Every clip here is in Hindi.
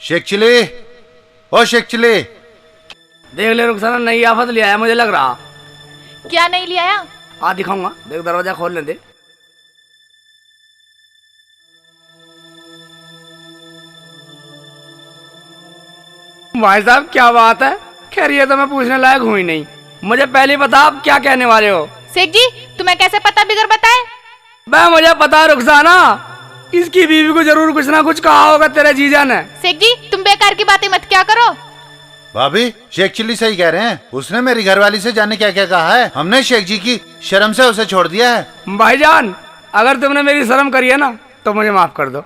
शेख चिली, ओ शेख चिली। देख ले रुखसाना, नई आफत ले आया मुझे लग रहा। क्या नहीं ले आया? आ दिखाऊंगा, देख दरवाजा खोलने दे। भाई साहब क्या बात है, खैर ये तो मैं पूछने लायक हूँ ही नहीं। मुझे पहले बता आप क्या कहने वाले हो। शेख जी तुम्हें कैसे पता बिगर बताए? मैं मुझे पता रुखसाना, इसकी बीवी को जरूर कुछ ना कुछ कहा होगा तेरे जीजा ने। शेख जी तुम बेकार की बातें मत क्या करो। भाभी शेख चिल्ली सही कह रहे हैं, उसने मेरी घरवाली से जाने क्या क्या कहा है। हमने शेख जी की शर्म से उसे छोड़ दिया है। भाईजान अगर तुमने मेरी शर्म करी है ना तो मुझे माफ कर दो।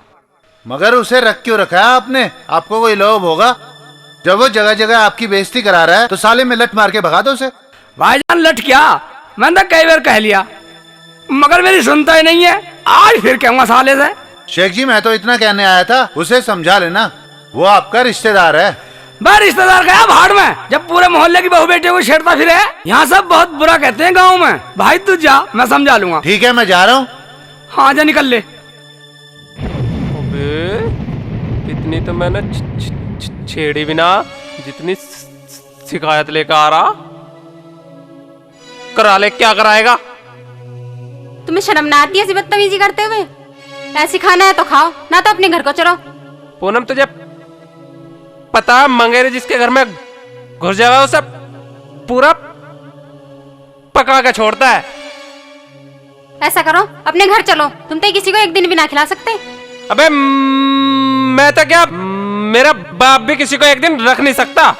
मगर उसे रख क्यों रखा है आपने? आपको कोई लोभ होगा? जब वो जगह जगह आपकी बेइज्जती करा रहा है तो साले में लट मार के भगा दो उसे। भाईजान लट क्या, मैंने तो कई बार कह लिया मगर मेरी सुनता ही नहीं है। आज फिर कहूँगा साले से। शेख जी मैं तो इतना कहने आया था, उसे समझा लेना, वो आपका रिश्तेदार है। मैं रिश्तेदार गया भाड़ में, जब पूरे मोहल्ले की बहू बेटियों को छेड़ता फिरे। यहाँ सब बहुत बुरा कहते हैं गाँव में। भाई तू जा, मैं समझा लूंगा। ठीक है मैं जा रहा हूँ। हाँ जा निकल ले। अबे इतनी तो मैंने छेड़ी भी ना, जितनी शिकायत लेकर आ रहा। करा ले, क्या कराएगा? तुम्हें शर्म ना आती है ऐसी बदतमीजी करते हुए? ऐसी खाना है तो खाओ, ना तो अपने घर को चलो। पूनम तुझे पता है मंगेरे जिसके घर में घुस जाएगा उसे पूरा पका के छोड़ता है। ऐसा करो अपने घर चलो, तुम तो किसी को एक दिन भी ना खिला सकते। अबे मैं तो क्या, मेरा बाप भी किसी को एक दिन रख नहीं सकता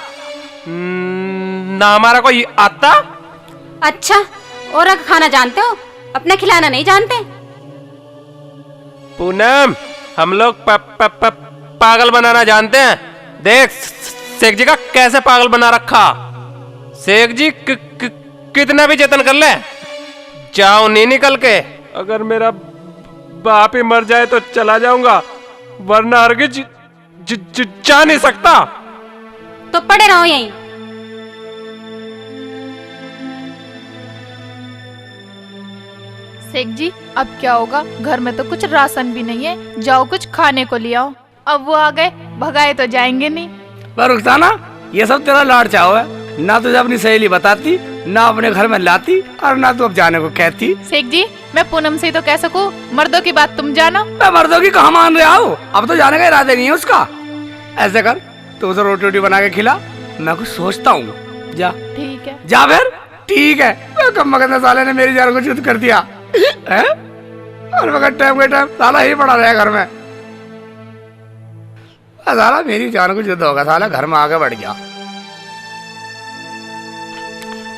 ना, हमारा कोई आता। अच्छा और खाना जानते हो, अपने खिलाना नहीं जानते। पूनम हम लोग पागल बनाना जानते हैं। देख शेख जी का कैसे पागल बना रखा। शेख जी कितना भी जतन कर ले, जाओ नहीं निकल के। अगर मेरा बाप ही मर जाए तो चला जाऊंगा, वरना हरगिज जा नहीं सकता। तो पड़े रहो यहीं। शेख जी अब क्या होगा, घर में तो कुछ राशन भी नहीं है, जाओ कुछ खाने को ले आओ। अब वो आ गए, भगाए तो जाएंगे नहीं। पर रुखसाना ये सब तेरा लाड़ चाव है, ना तुझे अपनी सहेली बताती, ना अपने घर में लाती, और ना तू अब जाने को कहती। शेख जी मैं पूनम से तो कह सकूं, मर्दों की बात तुम जानो। मैं मर्दों की कहाँ मान रहा हूँ, अब तो जाने का इरादा नहीं है उसका। ऐसे कर तू उसे रोटी वोटी बना के खिला, मैं कुछ सोचता हूँ। जा ठीक है। जा फिर ठीक है। कम वक्त साले ने मेरी जान को चुत कर दिया है? और वक्त टाइम के टाइम साला ही पड़ा रहा घर में। साला मेरी जान को चुत होगा, साला घर में आगे बढ़ गया।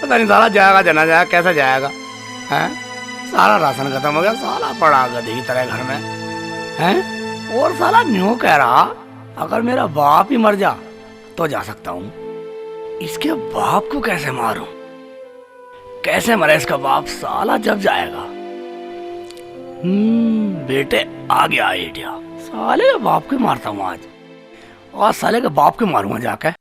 पता नहीं साला जाएगा जना जाएगा कैसे जाएगा है? सारा राशन खत्म हो गया, साला पड़ा गधे की तरह घर में है। और साला न्यू कह रहा अगर मेरा बाप ही मर जा तो जा सकता हूँ, इसके बाप को कैसे मारूं? कैसे मरे इसका बाप साला जब जाएगा। बेटे आ गया आइडिया, साले के बाप को मारता हूँ आज, और साले के बाप को मारूंगा जाके।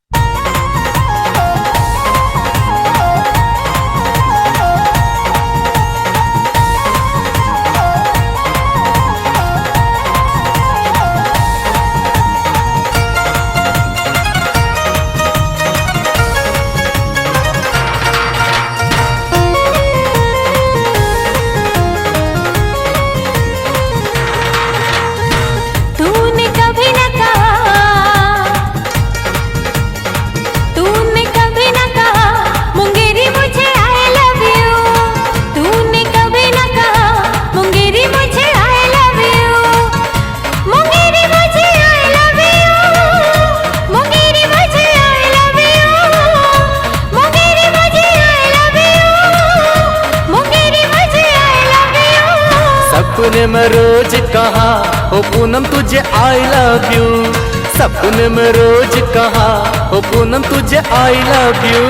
सपने में रोज कहा हो पूनम तुझे आई लव यू, सपने में रोज कहा हो पूनम तुझे आई लव यू।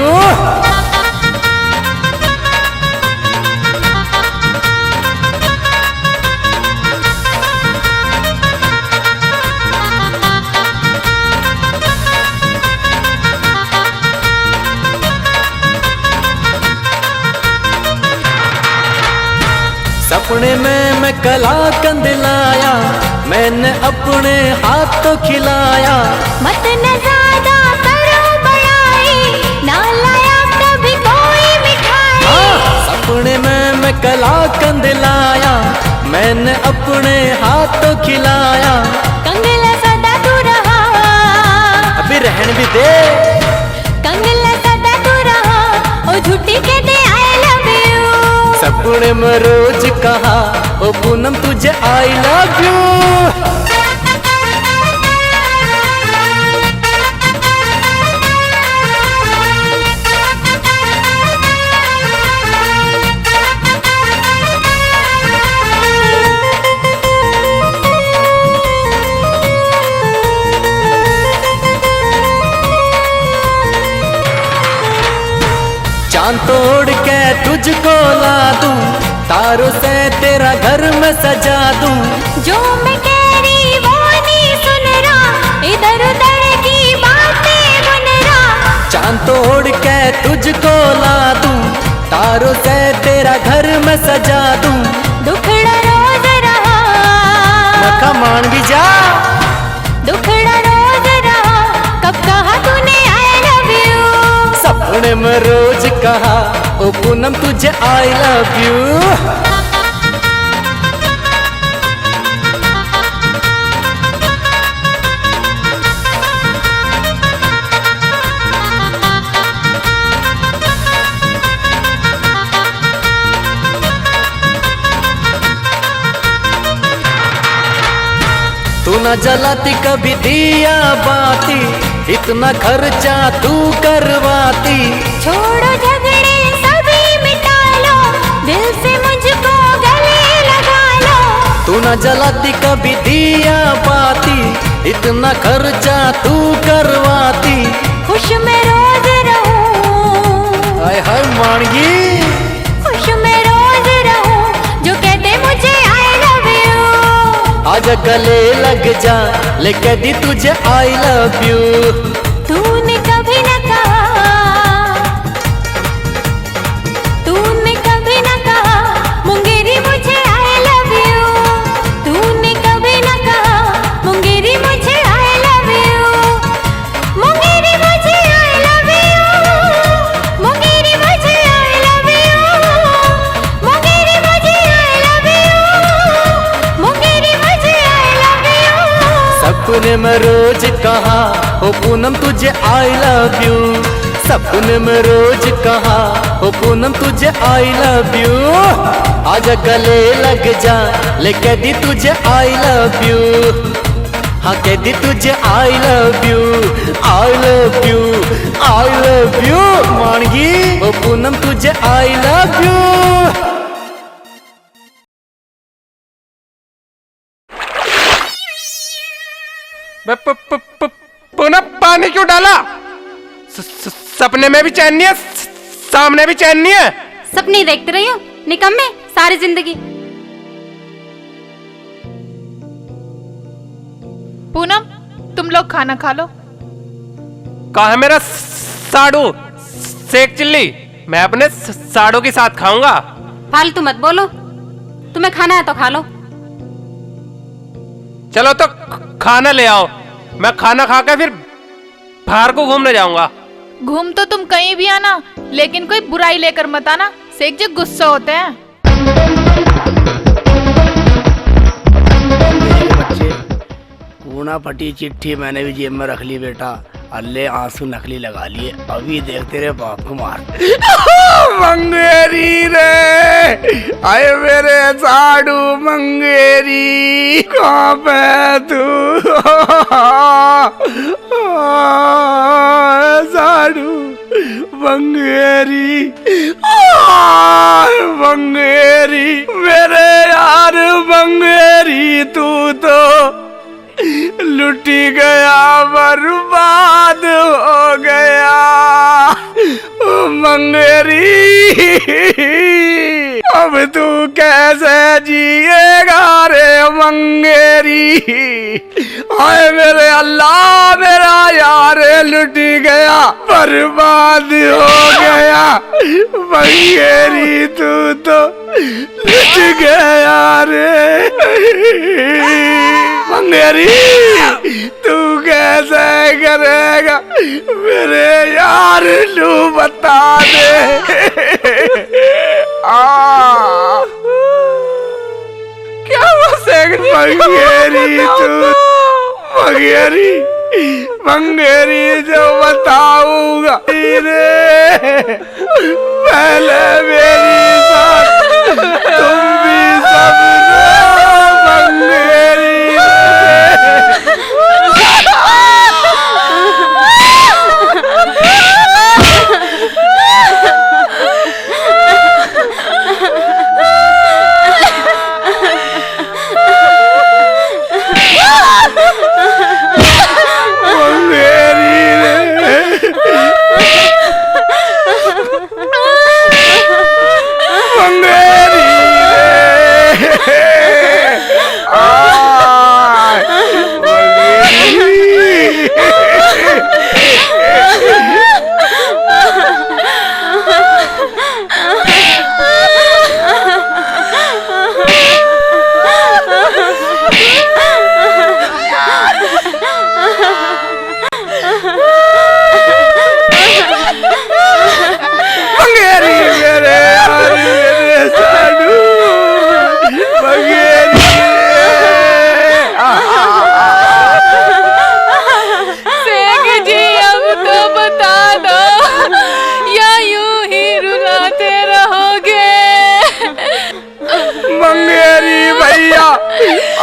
सपने में मैं कलाकंद लाया, मैंने अपने हाथ तो खिलाया। मत न ज्यादा करो बड़ाई, ना लाया कभी कोई मिठाई। सपने में मैं कलाकंद लाया, मैंने अपने हाथ तो खिलाया। कंगला सदा तू रहा, अभी रहन भी दे। कंगला सदा तू रहा, ओ झूठी कहते आई लव यू। सपने में रोज कहा, ओ पूनम तुझे आई लव यू। चांद तोड़ के तुझको ला दूं, तारों से तेरा घर में सजा दूं। जो मैं कह रही वो नहीं सुन रहा, इधर उधर की बातें बुन रहा। चांद तोड़ के तुझको ला दूं, तारों से तेरा घर में सजा दूं। दुखड़ा रोज रहा, नखा मान भी जा। दुखड़ा रोज रहा, कब कहा तूने आई लव यू। सपने में रोज कहा, ओ पूनम तुझे आई लव यू। तू न जलाती कभी दिया बाती, इतना खर्चा तू करवाती। छोड़ो झगड़े सभी मिटा लो, दिल से मुझको गले लगा लो। तू न जलाती कभी दिया बाती, इतना खर्चा तू करवाती। खुश मैं रोज रहूं, हाय हाय मानगी। खुश मैं रोज रहूं, जो कहते मुझे आई लव यू। आजा गले लग जा, ले कह दी तुझे आई लव यू। तूने कभी न कहा, तूने कभी न कहा, मुंगेरी मुझे आई लव यू। तूने कभी न कहा, मुंगेरी मुझे आई लव यू। मुंगेरी मुझे आई लव यू। मुंगेरी मुझे आई लव यू। मुंगेरी मुझे आई लव यू। मुंगेरी मुझे आई लव यू। सपने में रोज कहा, ओ पूनम तुझे आई लव यू। सपने में रोज कहा, ओ पूनम तुझे आई लव यू। आजा गले लग जा, ले कह दी तुझे आई लव यू। हाँ कह दी तुझे I love you, I love you, I love you. मानगी ओ पूनम तुझे आई लव यू। पुनः पानी क्यों डाला? सपने में भी चैन नहीं है, सामने भी चैन नहीं है। सपने ही देखते रही हो निकम्मे सारी जिंदगी। पूनम तुम लोग खाना खा लो। कहा है मेरा साड़ू सेक चिल्ली? मैं अपने साड़ू के साथ खाऊंगा। फालतू मत बोलो, तुम्हें खाना है तो खा लो। चलो तो खाना ले आओ, मैं खाना खा के फिर बाहर को घूमने जाऊंगा। घूम तो तुम कहीं भी आना, लेकिन कोई बुराई लेकर मत आना, शेख जी गुस्सा होते हैं। बच्चे कूना फटी चिट्ठी मैंने भी जेब में रख ली बेटा, अल्ले आंसू नकली लगा लिए, अभी देख तेरे बाप को मार। मंगेरी रे, आए मेरे साड़ू मंगेरी, कहाँ पे तू? साड़ू मंगेरी, मंगेरी मेरे यार मंगेरी, तू तो लुटी गया, बर्बाद हो गया मंगेरी। अब तू कैसे जिएगा रे मंगेरी? हाय मेरे अल्लाह, मेरा यार लुट गया, बर्बाद हो गया, मंगेरी तू तो लुट गया रे। मंगेरी तू कैसे करेगा मेरे यार नू बता दे। क्या हुआ शेख जी? मंगेरी तू मंगेरी मंगेरी जो बताऊंगा रे पहले मेरी साथ तुम भी सब मंगेरी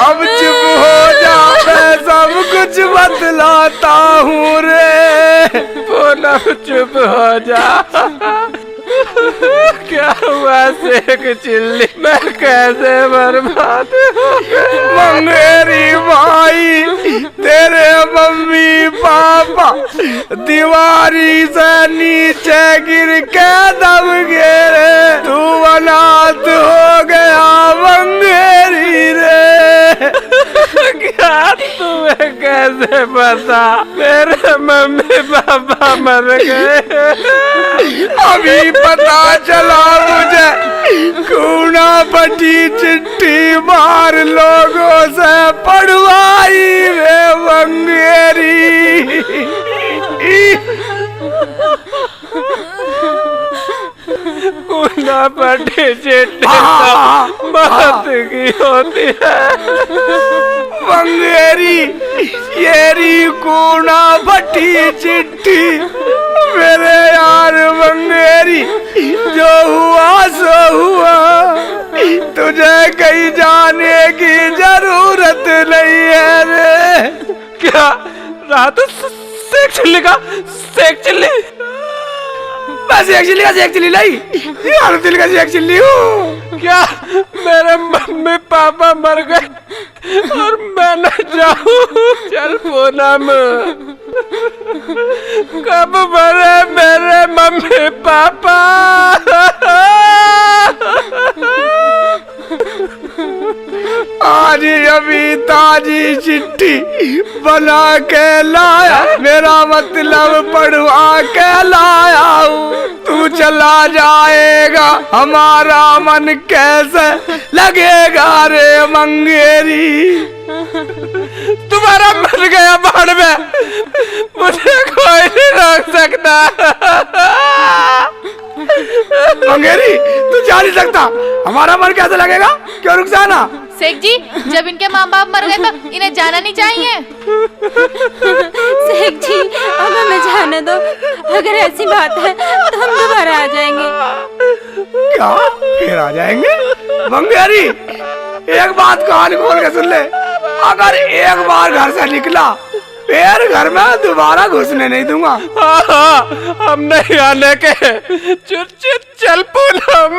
अब चुप हो जा, मैं सब कुछ बतलाता हूँ रे। पूनम चुप हो जा। क्या हुआ शेख चिल्ली? मैं कैसे बर्बाद हो गई? मंगेरी भाई तेरे मम्मी पापा दीवारी से नीचे गिर के दब गए, तू अनाथ हो गया मंगेरी रे। क्या तुम्हें कैसे पता मेरे मम्मी पापा मर गए? अभी पता चला मुझे, कूना पटी चिट्ठी मार लोगों से पढ़वाई रे मंगेरी। कूना पटी चिट्ठी मौत की होती है मंगेरी। येरी कूना पटी चिट्ठी मेरे यार मंगेरी, जो हुआ सो हुआ, तुझे कहीं जाने की जरूरत नहीं है रे। क्या रात शेख चिल्ली का शेख चिल्ली? मैं शेख चिल्ली का शेख चिल्ली नहीं, यार दिल का शेख चिल्ली हूँ। क्या मेरे मम्मी पापा मर गए और मैं न जाऊँ? चल पूनम, कब मरे मेरे मम्मी पापा? आज अभी ताजी चिट्ठी बना के लाया, मेरा मतलब पढ़वा के लाया हूँ। तू चला जाएगा हमारा मन कैसे लगेगा रे मंगेरी। तुम्हारा मर गया बाढ़ में, मुझे कोई नहीं रोक सकता। मंगेरी तू जा नहीं सकता, हमारा मन कैसे लगेगा? क्यों रुक जाना? शेख जी, जब इनके माँ बाप मर गए तो इन्हें जाना नहीं चाहिए। शेख जी अब हमें जाने दो, अगर ऐसी बात है तो हम दोबारा आ जाएंगे। क्या फिर आ जाएंगे? मंगेरी एक बात कान खोल के सुन ले, अगर एक बार घर से निकला फिर घर में दोबारा घुसने नहीं दूंगा। हम नहीं आने के। चल पूनम,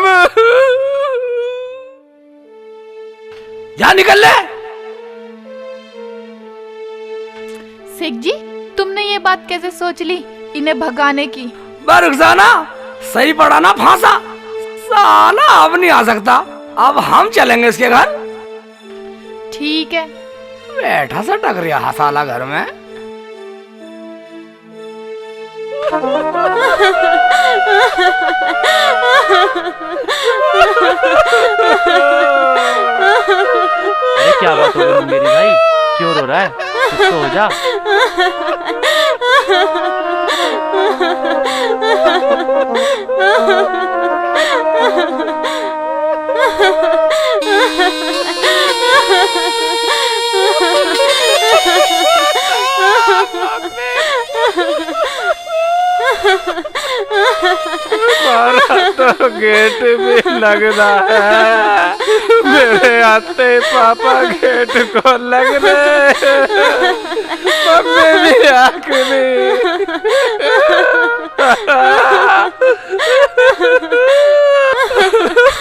जा निकल ले। शेख जी, तुमने ये बात कैसे सोच ली इन्हें भगाने की? रुखसाना सही पड़ा ना फांसा, साला अब नहीं आ सकता, अब हम चलेंगे इसके घर। ठीक है। बैठा सा टक रहा साला घर में। अरे क्या बात हो गई मेरी भाई, क्यों रो रहा है? कुछ तो हो जा। हमारा तो गेट भी लगना है, मेरे आते ही पापा गेट को लग रहे, मम्मी भी आखिरी।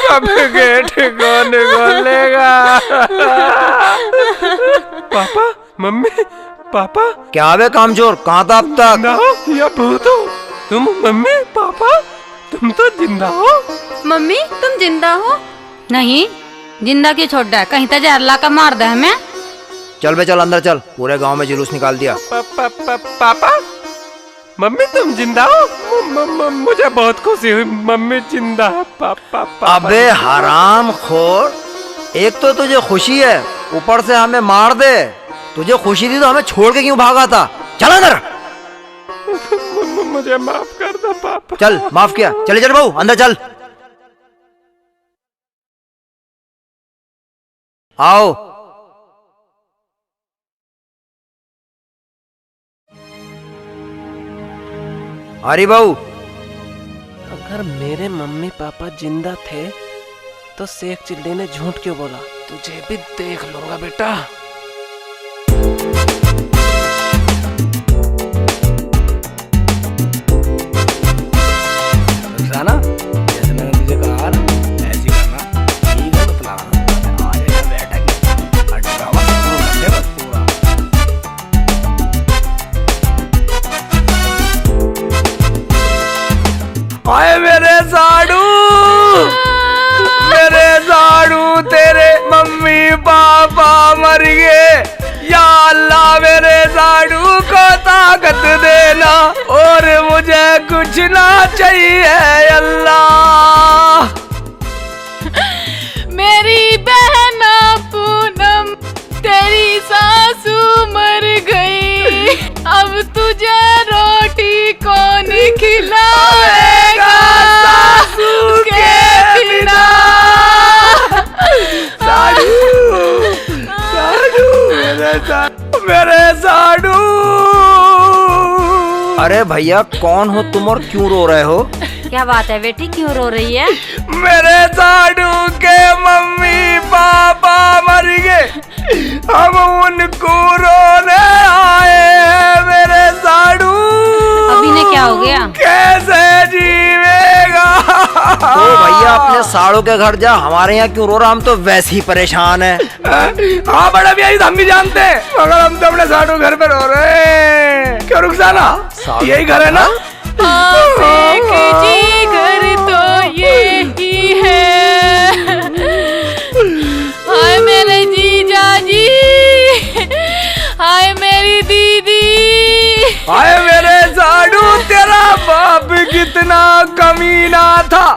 अब गेट कौन खोलेगा? पापा, मम्मी, पापा। क्या बे कामचोर, कहाँ था अब तक? ना या भूत हो तुम? मम्मी, पापा, तुम तो जिंदा हो। मम्मी तुम जिंदा हो? नहीं, जिंदा क्यों छोड़ है? कहीं तो जहरला का मार दे हमें। चल बे चल अंदर चल, पूरे गांव में जुलूस निकाल दिया। पापा, मम्मी तुम जिंदा हो? मुझे बहुत खुशी हुई, मम्मी जिंदा है। पापा। अबे हराम खोर, एक तो तुझे खुशी है, ऊपर से हमें मार दे। तुझे खुशी थी तो हमें छोड़ के क्यों भागा था? चल अंदर। मुझे माफ कर दो पापा। चल, माफ किया। चले चल बहू, अंदर चल। आओ। अरे बहू, अगर मेरे मम्मी पापा जिंदा थे तो शेख चिल्ली ने झूठ क्यों बोला? तुझे भी देख लूंगा बेटा। ना जैसे मैंने तुझे कहा ना, ऐसे करना। ठीक है, बतलाना। आ जाएगा बैठक, अटकावा कर ले बस पूरा। आए मेरे साड़ू, मेरे साड़ू, तेरे मम्मी पापा मर गए। या अल्लाह मेरे साड़ू को ताकत देना, और मुझे कुछ ना चाहिए अल्लाह। मेरी बहना पूनम, तेरी सासू मर गई, अब तुझे रोटी कौन खिलाएगा सासू के बिना? मेरे साड़ू। अरे भैया, कौन हो तुम और क्यों रो रहे हो? क्या बात है बेटी, क्यों रो रही है? मेरे साड़ू के मम्मी पापा मर गए, हम उनको रोने आए हैं। मेरे साड़ू, अभी ने क्या हो गया? कैसे जीवेगा? तो भैया अपने साड़ू के घर जा, हमारे यहाँ क्यों रो रहा? हम तो वैसे ही परेशान है। हाँ बड़ा भैया, हम भी जानते हैं, मगर हम तो अपने साड़ू घर पे रो रहे हैं। क्यों रुखसाना, यही घर है ना? शेख जी घर तो ये ही है। हाय मेरे जीजा जी, हाय मेरी दीदी, हाय मेरे साड़ू, तेरा बाप कितना कमीना था,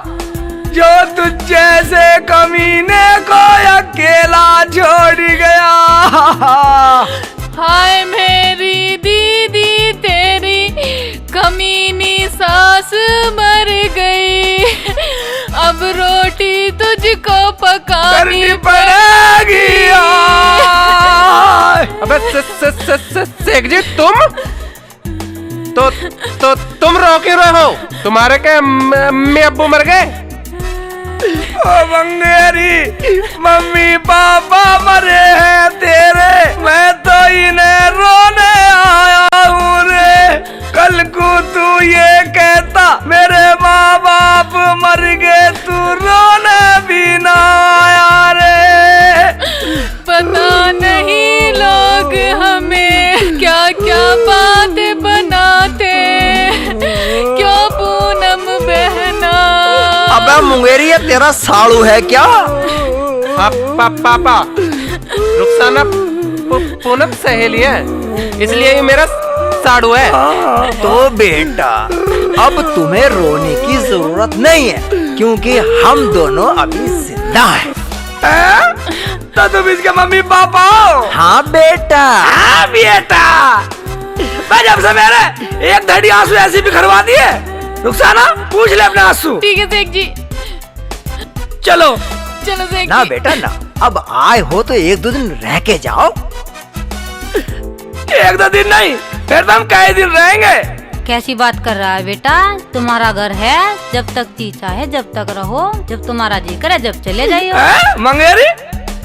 जो तुझ जैसे कमीने को अकेला छोड़ गया। हाय मेरी दीदी, तेरी कमीनी सास मर गई, अब रोटी तुझको पकानी पड़ेगी। अबे शेख जी, तुम रो क्यों रहे हो? तुम्हारे क्या मम्मी अब्बू मर गए? ओ बंगेरी, मम्मी पापा मरे हैं तेरे, मैं तो इन्हें रोने आया हूँ रे। कल को तू ये कहता मेरे माँ बाप मर गए, तू रोने भी ना आया रे। पता नहीं लोग हमें क्या क्या बात बनाते, क्यों पूनम बहना? अबे मुंगेरी, ये तेरा साड़ू है क्या? पापा, रुखसाना पूनम सहेली है, इसलिए ये मेरा साड़ू है। तो बेटा अब तुम्हें रोने की जरूरत नहीं है क्योंकि हम दोनों अभी जिंदा हैं। तो तुम इसके मम्मी पापा हो? हाँ बेटा। हाँ बेटा। मैं जब से मेरे एक धड़ी आंसू ऐसी भी खरवा दिए। रुखसाना पूछ ले अपने आंसू। ठीक है शेख जी। चलो चलो शेख ना जी। बेटा ना, अब आए हो तो एक दो दिन रह के जाओ। एक दो दिन नहीं, फिर तो हम कई दिन रहेंगे। कैसी बात कर रहा है बेटा? तुम्हारा घर है, जब तक जी चाहे जब तक रहो, जब तुम्हारा जी करे जब चले जाइयो। मंगेरी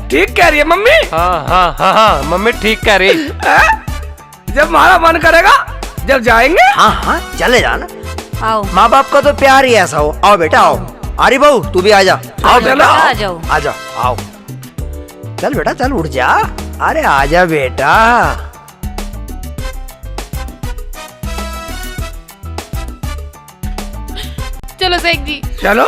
ठीक कह रही है मम्मी। हाँ हाँ हाँ हाँ मम्मी ठीक कह रही। जब हमारा मन करेगा जब जाएंगे। हाँ हाँ चले जाना। आओ माँ बाप का तो प्यार ही ऐसा हो। आओ बेटा आओ। आरी बहू तू भी आजा। आओ बेटा, आ जाओ। आजा आओ। चल बेटा चल उठ जा। अरे आजा बेटा। चलो शेख जी। चलो।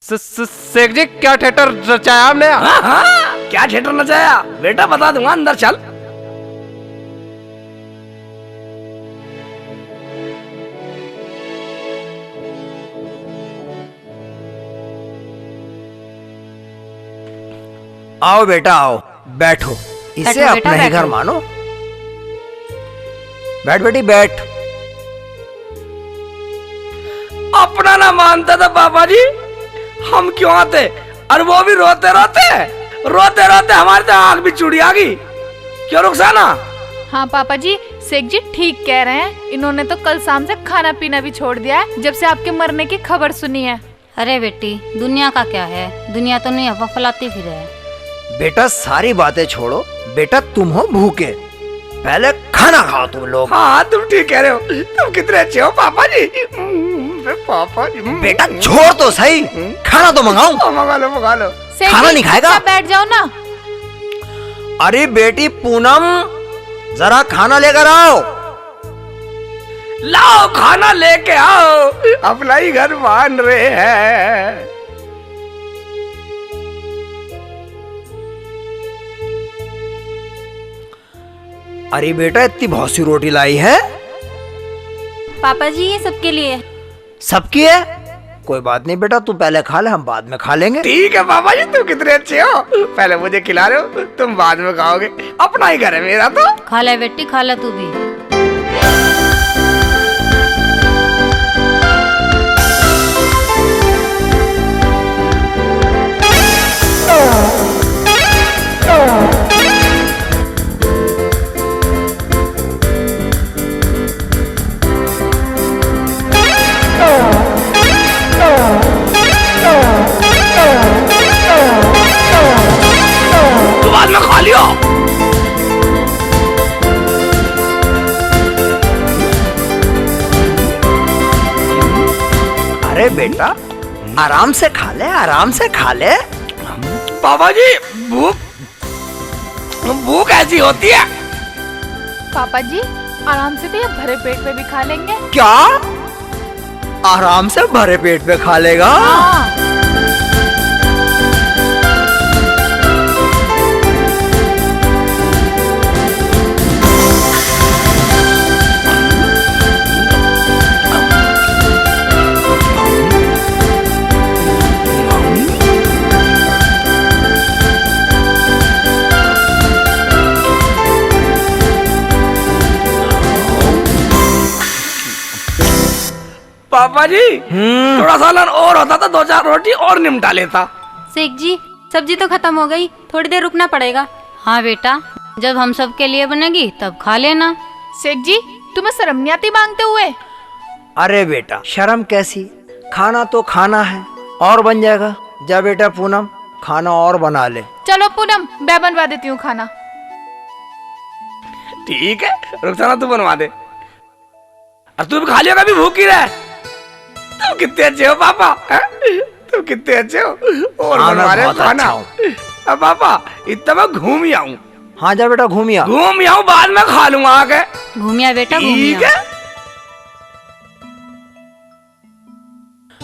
शेख जी क्या थिएटर रचाया आपने? हाँ हाँ क्या थिएटर नचाया बेटा बता दूंगा, अंदर चल। आओ बेटा आओ, बैठो। इसे बैठो बेटा, अपना ही घर बैठो। मानो। बैठ बेटी बैठ। अपना ना मानता था पापा जी, हम क्यों आते? और वो भी रोते रोते हमारे तो आंख भी चुड़ी आ गई। क्यों रुखसाना? हाँ पापा जी, शेख जी ठीक कह रहे हैं। इन्होंने तो कल शाम से खाना पीना भी छोड़ दिया है जब से आपके मरने की खबर सुनी है। अरे बेटी दुनिया का क्या है, दुनिया तो नहीं हवा फैलाती फिर है। बेटा सारी बातें छोड़ो, बेटा तुम हो भूखे, पहले खाना खाओ तुम लोग। हाँ तुम ठीक कह रहे हो, तुम कितने अच्छे हो पापा जी। पापा जी बेटा छोड़ तो सही, खाना तो मंगाऊं। मंगा लो। शेख खाना जी, नहीं खाएगा? चुपचाप बैठ जाओ ना। अरे बेटी पूनम जरा खाना लेकर आओ। लाओ खाना लेके आओ, अपना ही घर मान रहे हैं। अरे बेटा इतनी बहुत सी रोटी लाई है। पापा जी ये सबके लिए। सबकी है? कोई बात नहीं बेटा, तू पहले खा ले, हम बाद में खा लेंगे। ठीक है पापा जी, तुम कितने अच्छे हो, पहले मुझे खिला रहे हो, तुम बाद में खाओगे। अपना ही घर है मेरा तो। खा ले बेटी खा ले तू भी। तो बाद में खा लियो। अरे बेटा आराम से खा ले, आराम से खा ले। पापा जी भूख ऐसी होती है। पापा जी आराम से तो ये भरे पेट पे भी खा लेंगे। क्या आराम से भरे पेट पे खा लेगा? हाँ। पापा जी थोड़ा सालन और होता तो 2-4 रोटी और निपटा लेता। शेख जी सब्जी तो खत्म हो गई, थोड़ी देर रुकना पड़ेगा। हाँ बेटा जब हम सब के लिए बनेगी तब खा लेना। शेख जी तुम्हें शर्म नहीं आती मांगते हुए? अरे बेटा शर्म कैसी, खाना तो खाना है और बन जाएगा। जा बेटा पूनम खाना और बना ले। चलो पूनम मैं बनवा देती हूँ खाना। ठीक है रुखसाना तू बनवा दे, और तू भी खा लियो, कभी भूखी रहे। तुम कितने अच्छे हो पापा, तुम कितने अच्छे हो। और बनवा रहे खाना। अब पापा इतना मैं घूम ही आऊं। हाँ जा बेटा घूम ही आऊं, बाद में खा लूंगा आके। घूमिया बेटा ठीक घूमिया। है।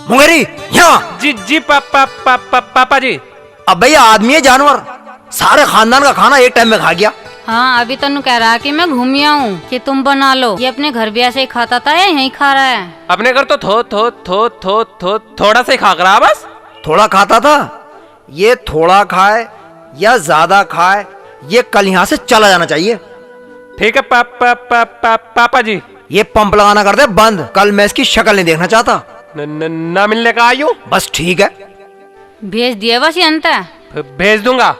मुंगेरी यहाँ। जी जी पापा जी। अब भैया आदमी है जानवर, सारे खानदान का खाना एक टाइम में खा गया। हाँ अभी तनु कह रहा है कि मैं घूमिया हूँ कि तुम बना लो। ये अपने घर भी ऐसे ही खाता था या यहीं खा रहा है? अपने घर तो थोड़ा सा ही खा कर रहा बस। थोड़ा खाता था, ये थोड़ा खाए या ज्यादा खाए, ये कल यहाँ से चला जाना चाहिए। ठीक है पापा जी। ये पंप लगाना कर दे बंद, कल मैं इसकी शक्ल नहीं देखना चाहता। ना मिलने का आयु। बस ठीक है, भेज दिया बस ये अंत है। भेज दूंगा।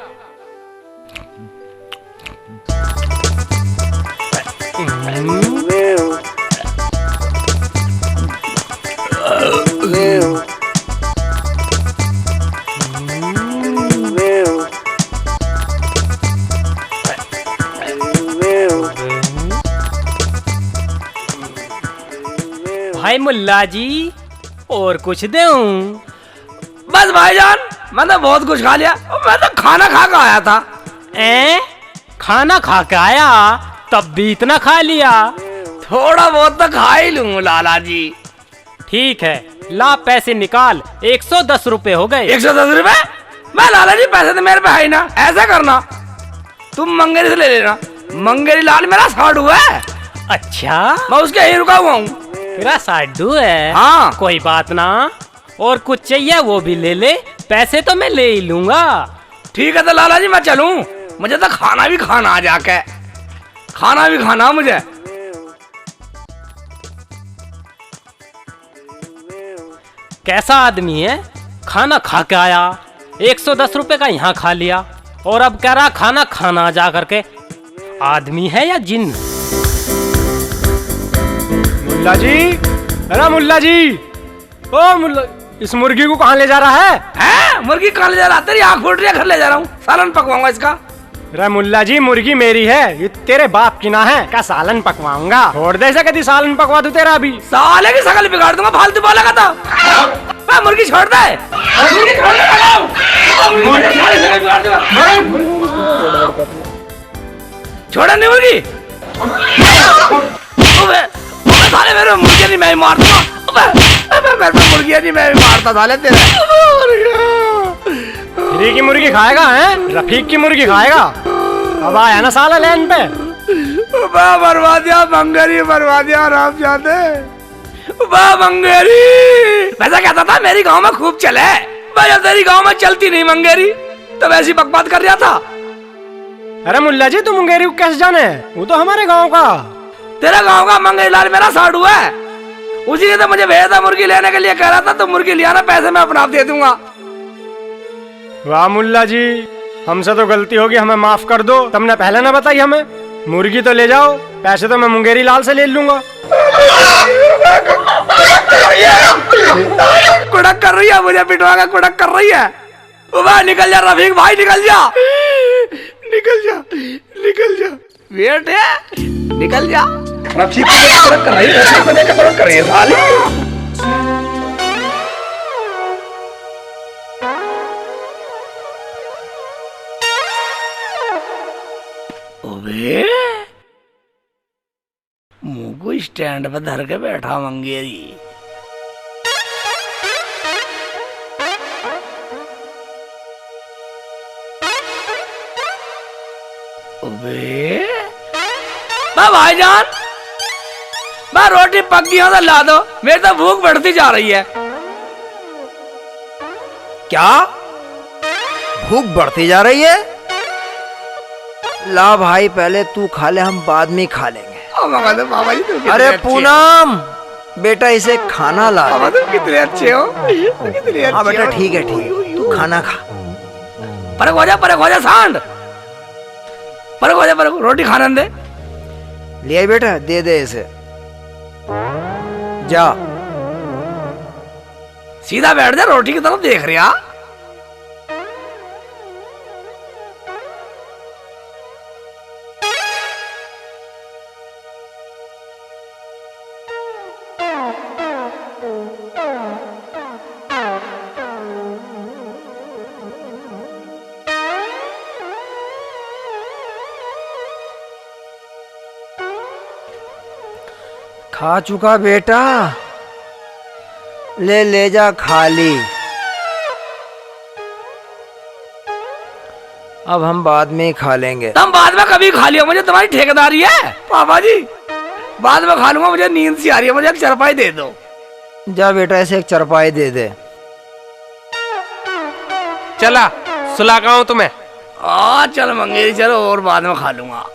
भाई मुल्ला जी और कुछ दूं? बस भाईजान मैं तो बहुत कुछ खा लिया, मैं तो खाना खा के आया था। खाना खा के आया तब भी इतना खा लिया? थोड़ा बहुत तो खा ही लूं लाला जी। ठीक है ला पैसे निकाल, 110 रुपए हो गए। 110 रुपए? मैं लाला जी पैसे तो मेरे पे है ही ना, ऐसा करना तुम मंगेरी से ले लेना, मंगेरी लाल मेरा साडू है। अच्छा मैं उसके यहीं रुका हुआ हूँ। तेरा साडू है? हाँ। कोई बात ना, और कुछ चाहिए वो भी ले ले, पैसे तो मैं ले ही लूंगा। ठीक है तो लाला जी मैं चलूं, मुझे तो खाना भी खाना आ जाके, खाना भी खाना मुझे। कैसा आदमी है, खाना खा के आया, 110 रुपए का यहाँ खा लिया और अब कह रहा खाना खाना जा करके। आदमी है या जिन? मुल्ला जी, अरे मुल्ला जी, ओ मुल्ला, इस मुर्गी को कहाँ ले जा रहा है? हैं? मुर्गी कहाँ ले जा रहा? तेरी आँख फूट रही है, घर ले जा रहा हूँ, सालन पकवाऊंगा इसका। अरे मुल्ला जी मुर्गी मेरी है, ये तेरे बाप की ना है, क्या सालन पकवाऊंगा? छोड़ दे इसे, कभी सालन पकवा दूं तेरा अभी। साले की शकल बिगाड़ दूंगा, फालतू बोलेगा तो। मुर्गी छोड़ दे, मुर्गी छोड़ दे, छोड़ा नहीं मुर्गी। साले मेरे मुर्गी नहीं, मैं ही मार दूंगा। मेरे पे मुर्गी नहीं, मैं भी मारता साले तेरे। फ्री की मुर्गी खाएगा है? रफीक की मुर्गी खाएगा? अब आया ना साला लैंड पे। बरवा दिया मंगेरी, बरवा दिया राम जाते। मंगेरी वैसा कहता था मेरी गांव में खूब चले, भाई तेरी गांव में चलती नहीं मंगेरी, तो वैसी बकवास कर रहा था। अरे मुल्ला जी तुम मुंगेरी को कैसे जाने, वो तो हमारे गांव का। तेरा गांव का मंगेरी लाल मेरा साडू है, उसी ने तो मुझे भेजा था मुर्गी लेने के लिए, कह रहा था तो मुर्गी लिया ना, पैसे मैं अपना आप दे दूंगा। वाह मुल्ला जी, हमसे तो गलती होगी, हमें माफ कर दो, तुमने पहले ना बताई हमें। मुर्गी तो ले जाओ, पैसे तो मैं मुंगेरी लाल से ले लूंगा। कुड़क कर रही है, मुझे पिटवा के कुड़क कर रही है। वाह निकल जा रफीक भाई, निकल जा, निकल जा, निकल जा बेटे, निकल जा। रफीक को कुड़क कर रही है, रफीक को देख कुड़क कर रही है साली। ओबे मुंह को स्टैंड पे धर के बैठा मंगेरी। ओबे भाईजान, मैं रोटी पक गई तो ला दो, मेरी तो भूख बढ़ती जा रही है। क्या भूख बढ़ती जा रही है? ला भाई पहले तू खा ले, हम बाद में खा लेंगे। बाबा जी तुम अरे पूनम बेटा इसे खाना ला। बाबा तुम कितने अच्छे हो, कितने अच्छे। हाँ बेटा ठीक है, ठीक है, तू खाना खा। परक हो जा सांड, परक हो जा, परक, रोटी खाने दे। ले बेटा, दे दे इसे, जा सीधा बैठ जा, रोटी की तरफ देख रहा। खा चुका बेटा, ले जा खाली। अब हम बाद में ही खा लेंगे। तुम बाद में कभी खा लियो, मुझे तुम्हारी ठेकेदारी है। पापा जी बाद में खा लूंगा, मुझे नींद सी आ रही है, मुझे एक चरपाई दे दो। जा बेटा ऐसे एक चरपाई दे दे। चला सुला का हूं तुम्हें। चल मंगेरी चलो, और बाद में खा लूंगा।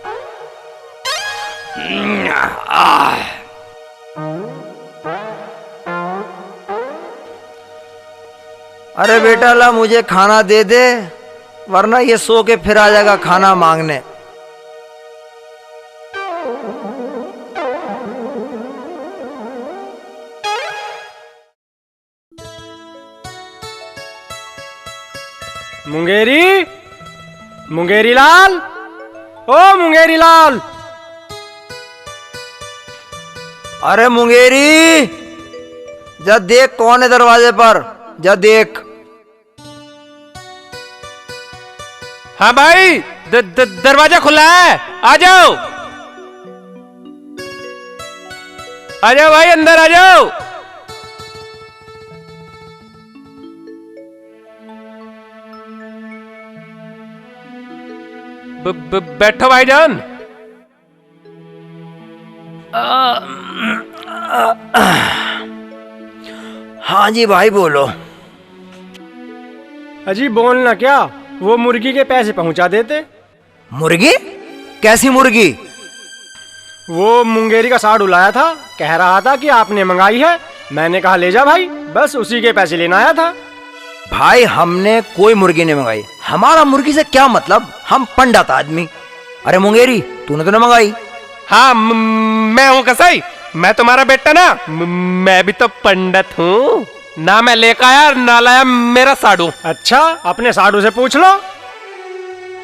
अरे बेटा ला मुझे खाना दे दे, वरना ये सो के फिर आ जाएगा खाना मांगने। मुंगेरी, मुंगेरी लाल, ओ मुंगेरी लाल। अरे मुंगेरी जा देख कौन है दरवाजे पर, जा देख। हाँ भाई दरवाजा खुला है, आ जाओ आ जाओ भाई, अंदर आ जाओ। बैठो भाईजान। हाँ जी भाई बोलो। अजी बोलना क्या, वो मुर्गी के पैसे पहुंचा देते। मुर्गी? कैसी मुर्गी? वो मुंगेरी का साड़ उलाया था, कह रहा था कि आपने मंगाई है। मैंने कहा ले जा भाई, बस उसी के पैसे लेना आया था। भाई हमने कोई मुर्गी नहीं मंगाई, हमारा मुर्गी से क्या मतलब, हम पंडित आदमी। अरे मुंगेरी तूने तो नहीं मंगाई? हाँ मैं हूँ कसाई, मैं तुम्हारा बेटा ना, मैं भी तो पंडित हूँ ना। मैं लेकर आया ना लाया मेरा साड़ू। अच्छा अपने साड़ू से पूछ लो।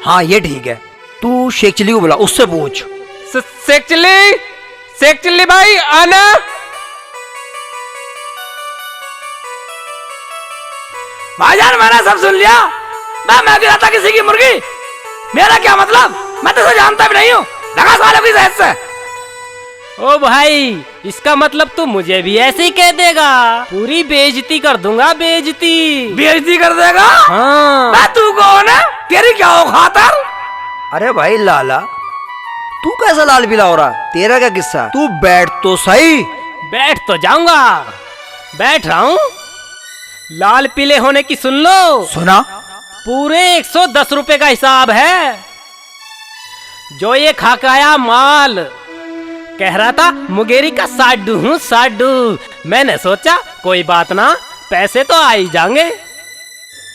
हाँ ये ठीक है, तू शेख चिल्ली को बुला, उससे पूछ। शेख चिल्ली भाई आना। भाईजान मैंने सब सुन लिया, मैं गिरा था किसी की मुर्गी, मेरा क्या मतलब, मैं तो जानता भी नहीं हूँ। लगा साले की जहर से। ओ भाई इसका मतलब तू मुझे भी ऐसे ही कह देगा, पूरी बेइज्जती कर दूंगा, बेइज्जती। बेइज्जती कर देगा? हाँ। मैं तू कौन है, तेरी क्या औकात? अरे भाई लाला तू कैसा लाल पीला हो रहा, तेरा क्या किस्सा? तू बैठ तो सही। बैठ तो जाऊंगा, बैठ रहा हूँ। लाल पीले होने की सुन लो। सुना? पूरे 110 रुपए का हिसाब है जो ये खा के आया माल। कह रहा था मुंगेरी का साडू हूँ, साडू। मैंने सोचा कोई बात ना, पैसे तो आ ही जाएंगे।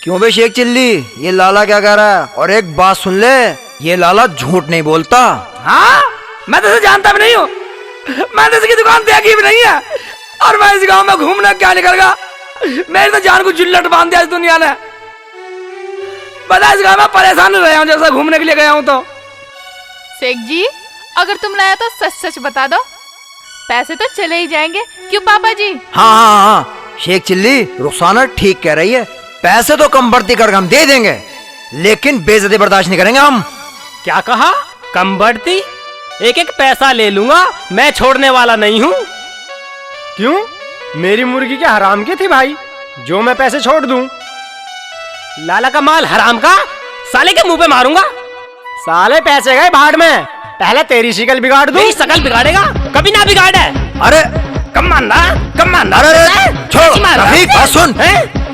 क्यों बे शेख चिल्ली, ये लाला क्या कह रहा है? और एक बात सुन ले, ये लाला झूठ नहीं बोलता। हाँ मैं तो जानता भी नहीं हूँ, मैंने इसकी दुकान देखी भी नहीं है, और मैं इस गांव में घूमना क्या निकलेगा, मेरी तो जान को जुल्लट बांध दिया इस दुनिया ने। बता इस गांव में परेशान रहे हूँ जैसा घूमने के लिए गया हूँ तो। शेख जी अगर तुम लाया तो सच सच बता दो, पैसे तो चले ही जाएंगे, क्यों पापा जी? हाँ शेख चिल्ली, रुखसाना ठीक कह रही है, पैसे तो कम बढ़ती कर हम दे देंगे, लेकिन बेइज्जती बर्दाश्त नहीं करेंगे हम। क्या कहा? कम बढ़ती? एक एक पैसा ले लूंगा, मैं छोड़ने वाला नहीं हूँ। क्यों? मेरी मुर्गी क्या हराम की थी भाई जो मैं पैसे छोड़ दूं? लाला का माल हराम का, साले के मुंह पे मारूंगा। साले पैसे गए भाड़ में, पहले तेरी शिकल बिगाड़ दूं। शकल बिगाड़ेगा? कभी ना बिगाड़े। अरे कम मान रहा, कम मान रहा। अरे छोड़ो रफीक, बात सुन।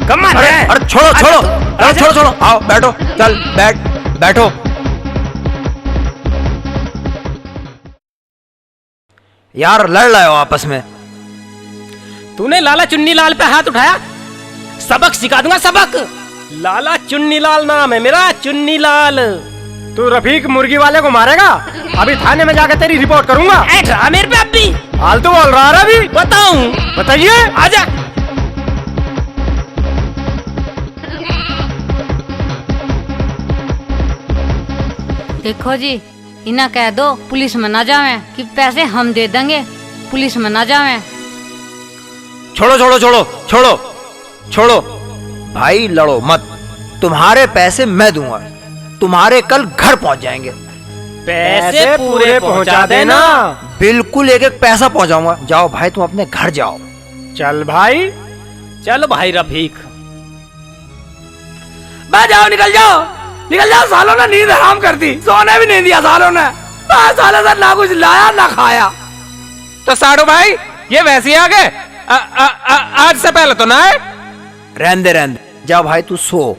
कम मान रहा है। अरे छोड़ो छोड़ो, अरे छोड़ो छोड़ो, आओ बैठो, चल बैठो। यार लड़ रहे हो आपस में। तूने लाला चुन्नी लाल पे हाथ उठाया, सबक सिखा दूंगा, सबक। लाला चुन्नी लाल नाम है मेरा, चुन्नी लाल। तू रफीक मुर्गी वाले को मारेगा? अभी थाने में जाकर तेरी रिपोर्ट करूंगा। मेरे पे अभी फालतू बोल रहा है अभी। बताऊं? बताइए। आजा। देखो जी, इन्हें कह दो पुलिस में ना जावे कि पैसे हम दे देंगे, पुलिस में ना जावे। छोड़ो छोड़ो छोड़ो छोड़ो छोड़ो भाई, लड़ो मत, तुम्हारे पैसे मैं दूंगा, तुम्हारे कल घर पहुंच जाएंगे। पैसे पूरे पहुंचा देना। बिल्कुल एक एक पैसा पहुंचाऊंगा। जाओ भाई तुम अपने घर जाओ। चल भाई, चल भाई रफीक। बे जाओ, निकल जाओ सालों ने नींद हराम कर दी, सोने भी नहीं दिया सालों ने। सालों से ना कुछ लाया ना खाया। तो साड़ू भाई ये वैसे ही आ गए? आज से पहले तो ना आए। रहने जा भाई, तू सो।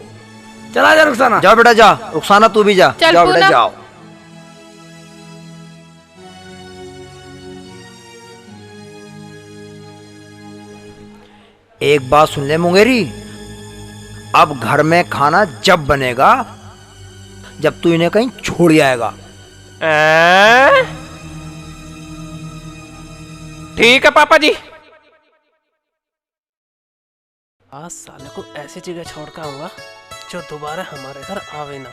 चला जा रुखसाना। जाओ बेटा जा, रुखसाना तू भी जा। चल जाओ बेटा पूनम। जाओ। एक बात सुन ले मुंगेरी, अब घर में खाना जब बनेगा जब तू इन्हें कहीं छोड़ आएगा। ठीक है पापा जी। आज साले को ऐसी जगह छोड़ कर आऊंगा जो दोबारा हमारे घर आवे ना।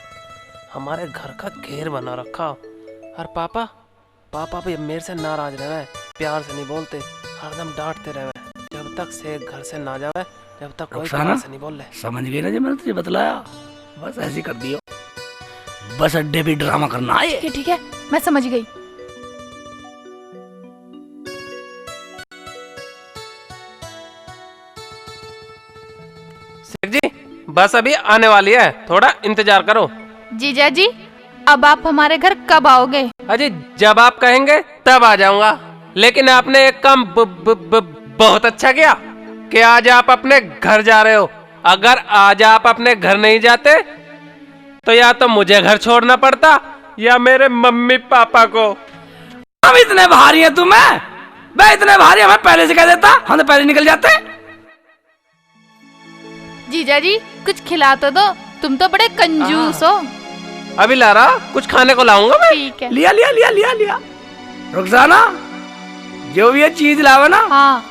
हमारे घर का घेर बना रखा। और पापा भी मेरे से नाराज रहे हैं, प्यार से नहीं बोलते, हरदम डांटते रहे। जब तक से घर से ना जावे जब तक कोई प्यार से नहीं बोल ले। समझ गई ना जो मैंने तुझे बतलाया, बस ऐसे कर दियो। बस अड्डे भी ड्रामा करना है। ठीक है, मैं समझ गई। शेख जी बस अभी आने वाली है, थोड़ा इंतजार करो। जीजा जी, अब आप हमारे घर कब आओगे? अजी जब आप कहेंगे तब आ जाऊंगा। लेकिन आपने एक काम बहुत अच्छा किया कि आज आप अपने घर जा रहे हो। अगर आज आप अपने घर नहीं जाते तो या तो मुझे घर छोड़ना पड़ता या मेरे मम्मी पापा को। हम इतने भारी हैं तुम्हें? बे इतने भारी हमें पहले से कह देता, हम तो पहले निकल जाते। जीजा जी कुछ खिला तो दो, तुम तो बड़े कंजूस हो। अभी ला रहा, कुछ खाने को लाऊंगा मैं। ठीक है। लिया। रुखसाना, जो भी ये चीज लावे ना, हाँ।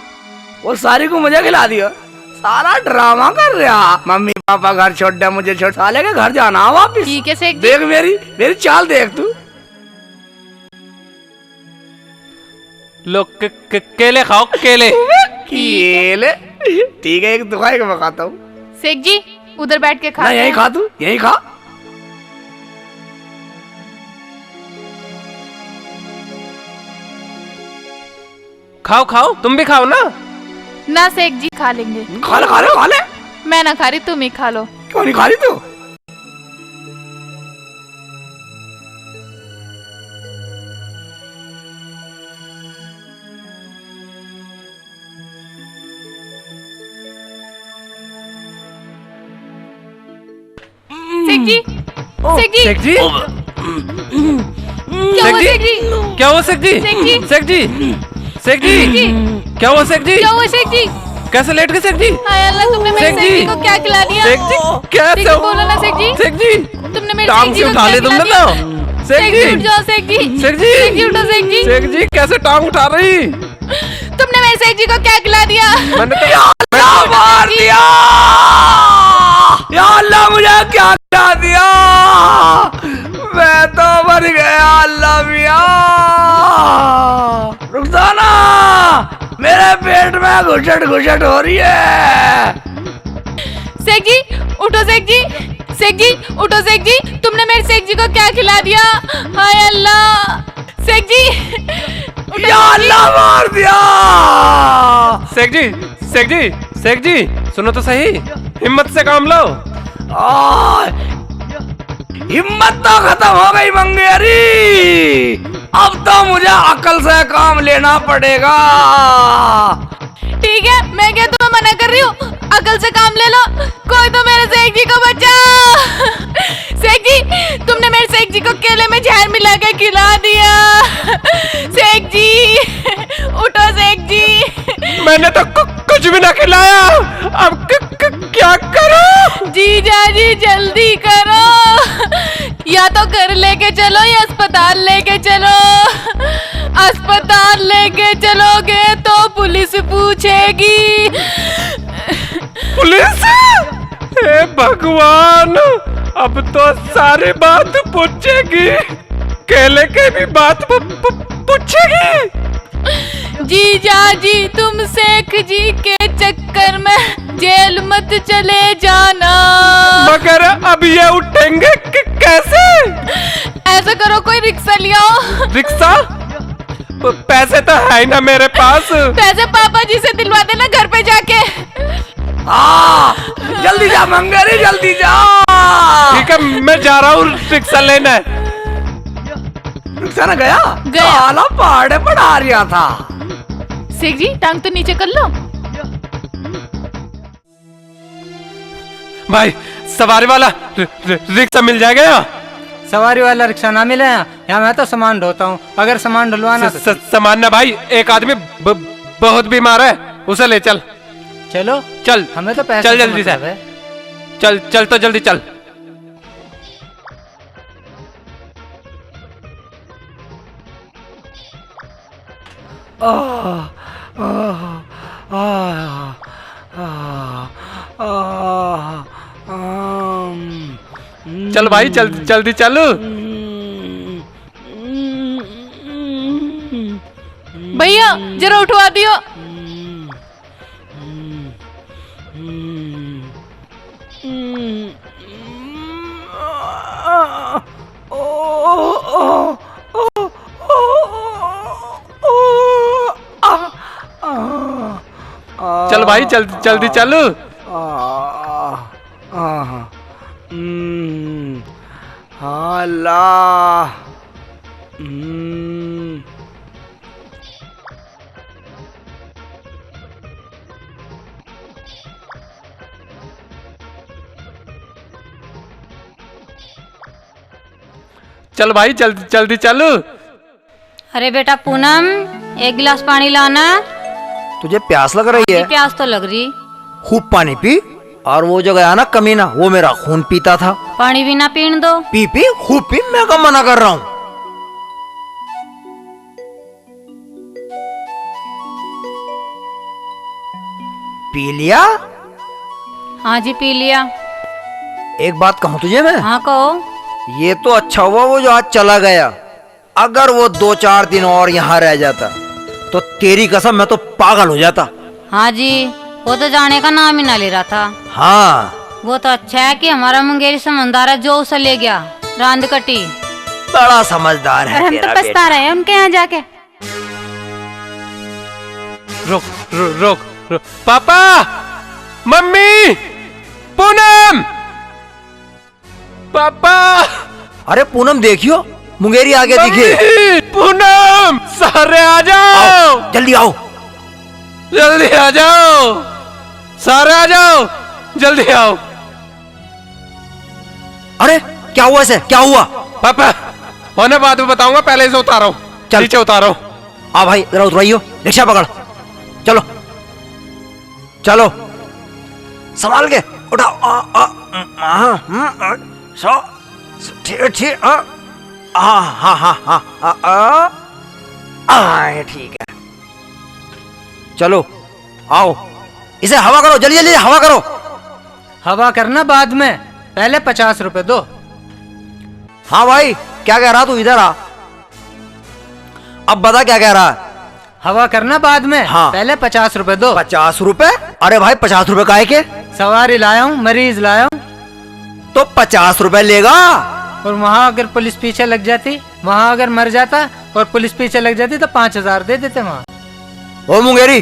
वो सारी को मुझे खिला दियो। सारा ड्रामा कर रहा, मम्मी पापा घर छोड़ दे, मुझे छोड़, साले के घर जाना वापिस। ठीक है शेख जी। देख मेरी चाल देख तू। लो केले खाओ, केले। केले ठीक है, एक दुखाई के मैं खाता हूँ। शेख जी उधर बैठ के खा। यही खा तू, यही खा। खाओ, तुम भी खाओ ना। ना शेख जी खा लेंगे। खा ले। मैं ना खा रही, तुम ही खा लो। क्यों नहीं खा रही तू? शेख जी, शेख जी क्या हुआ शेख जी? क्या हुआ शेख जी? शेख जी क्या हुआ शेख जी? क्या हुआ शेख जी? कैसे लेट गए शेख जी? हाय अल्लाह, तुमने मेरे शेख शेख जी जी। को क्या खिला दिया? शेख जी शेख कैसे जी बोलो ना शेख जी। शेख जी तुमने मेरे टांग शेख जी से को उठा क्या ले खिला तुमने दिया? तो। शेख शेख जी जी उठ जाओ शेख जी। शेख जी शेख जी उठो शेख जी। शेख जी कैसे टांग उठा रही? तुमने मेरे शेख जी को क्या खिला दिया? मैंने तो क्या मार दिया? या अल्लाह, मुझे क्या खिला दिया? मैं तो मर गया। अल्लाह मिया, रुखसाना, मेरे पेट में घुसट हो रही है। शेख जी उठो शेख जी। शेख जी उठो शेख जी। तुमने मेरे शेख जी को क्या खिला दिया? हाय अल्लाह। शेख जी उठो या शेख जी। अल्लाह, मार दिया। शेख जी सुनो तो सही, हिम्मत से काम लो। हिम्मत तो खत्म हो गई मंगेरी, अब तो मुझे अकल से काम लेना पड़ेगा। ठीक है, मैं क्या तुम्हें मना कर रही हूँ? अकल से काम ले लो। कोई तो मेरे शेख जी को बचा। शेख जी, तुमने मेरे शेख जी को केले में जहर मिला के खिला दिया। शेख जी उठो शेख जी। मैंने तो कुछ भी ना खिलाया, अब क्या करो? जीजा जी जल्दी करो, या तो घर लेके चलो या अस्पताल लेके चलो। अस्पताल लेके चलोगे तो पुलिस पूछेगी। पुलिस? हे भगवान, अब तो सारी बात पूछेगी, केले के भी बात पूछेगी। जीजा जी तुम शेख जी के चक्कर में जेल मत चले जाना। मगर अब ये उठेंगे कैसे? ऐसा करो, कोई रिक्शा ले आओ। रिक्शा? पैसे तो है ही ना मेरे पास। पैसे पापा जी से दिलवा देना घर पे जाके। जल्दी जा मंगेरी, जल्दी जा। ठीक है, मैं जा रहा हूँ रिक्शा लेने। रिक्शा ना गया? गया। साला पहाड़े पर आ रहा था। शेख जी टांग तो नीचे कर लो। भाई सवारी वाला रिक्शा मिल जाएगा यहाँ? सवारी वाला रिक्शा ना मिले यहाँ मैं तो सामान ढोता हूँ, अगर सामान ढुलवाना सामान ना भाई, एक आदमी बहुत बीमार है, उसे ले चल। चलो चल, हमें तो पैसे चल जल्दी से, चल चल तो जल्दी चल। चल भाई जल्दी जल्दी चल। भैया जरा उठवा दियो। चल भाई जल्दी जल्दी चल। अल्लाह। चल भाई जल्दी जल्दी चल। अरे बेटा पूनम, एक गिलास पानी लाना। तुझे प्यास लग रही है? प्यास तो लग रही। खूब पानी पी। और वो जो गया ना कमीना, वो मेरा खून पीता था। पानी भी ना पीने दो। पी पी खूब पी, मैं कब मना कर रहा हूँ। पी लिया? हाँ जी पी लिया। एक बात कहूँ तुझे मैं? हाँ कहो। ये तो अच्छा हुआ वो जो आज चला गया। अगर वो 2-4 दिन और यहाँ रह जाता तो तेरी कसम मैं तो पागल हो जाता। हाँ जी, वो तो जाने का नाम ही ना ले रहा था। हाँ, वो तो अच्छा है कि हमारा मुंगेरी समझदार है जो उसे ले गया रांद कटी। बड़ा समझदार है और हम तो तेरा पछता बेटा। रहे हैं उनके यहाँ जाके। रोक रोक रोक रोक। पापा, मम्मी, पूनम, पापा। अरे पूनम देखियो, मुंगेरी आगे दिखे। पूनम, सारे आ जाओ। जल्दी आओ। जल्दी आ जाओ, सारे आ जाओ, जल्दी आओ। अरे क्या हुआ इसे, क्या हुआ? पापा होने बाद में बताऊंगा, पहले इसे उतारो। चल। नीचे उतारो। आ भाई जरा उतराइयो, रिक्शा पकड़। चलो चलो, संभाल के उठाओ। ठीक ठीक। ठीक है, चलो आओ। इसे हवा करो, जल्दी जल्दी हवा करो। हवा करना बाद में, पहले 50 रुपए दो। हाँ भाई क्या कह रहा तू? इधर आ, अब बता क्या कह रहा है। हवा करना बाद में। हाँ। पहले 50 रुपए दो। 50 रुपए? अरे भाई 50 रुपए काहे के? सवारी लाया हूँ, मरीज लाया हूँ। तो 50 रुपए लेगा। और वहाँ अगर पुलिस पीछे लग जाती, वहाँ अगर मर जाता और पुलिस पीछे लग जाती तो 5000 दे देते वहाँ। ओ मुंगेरी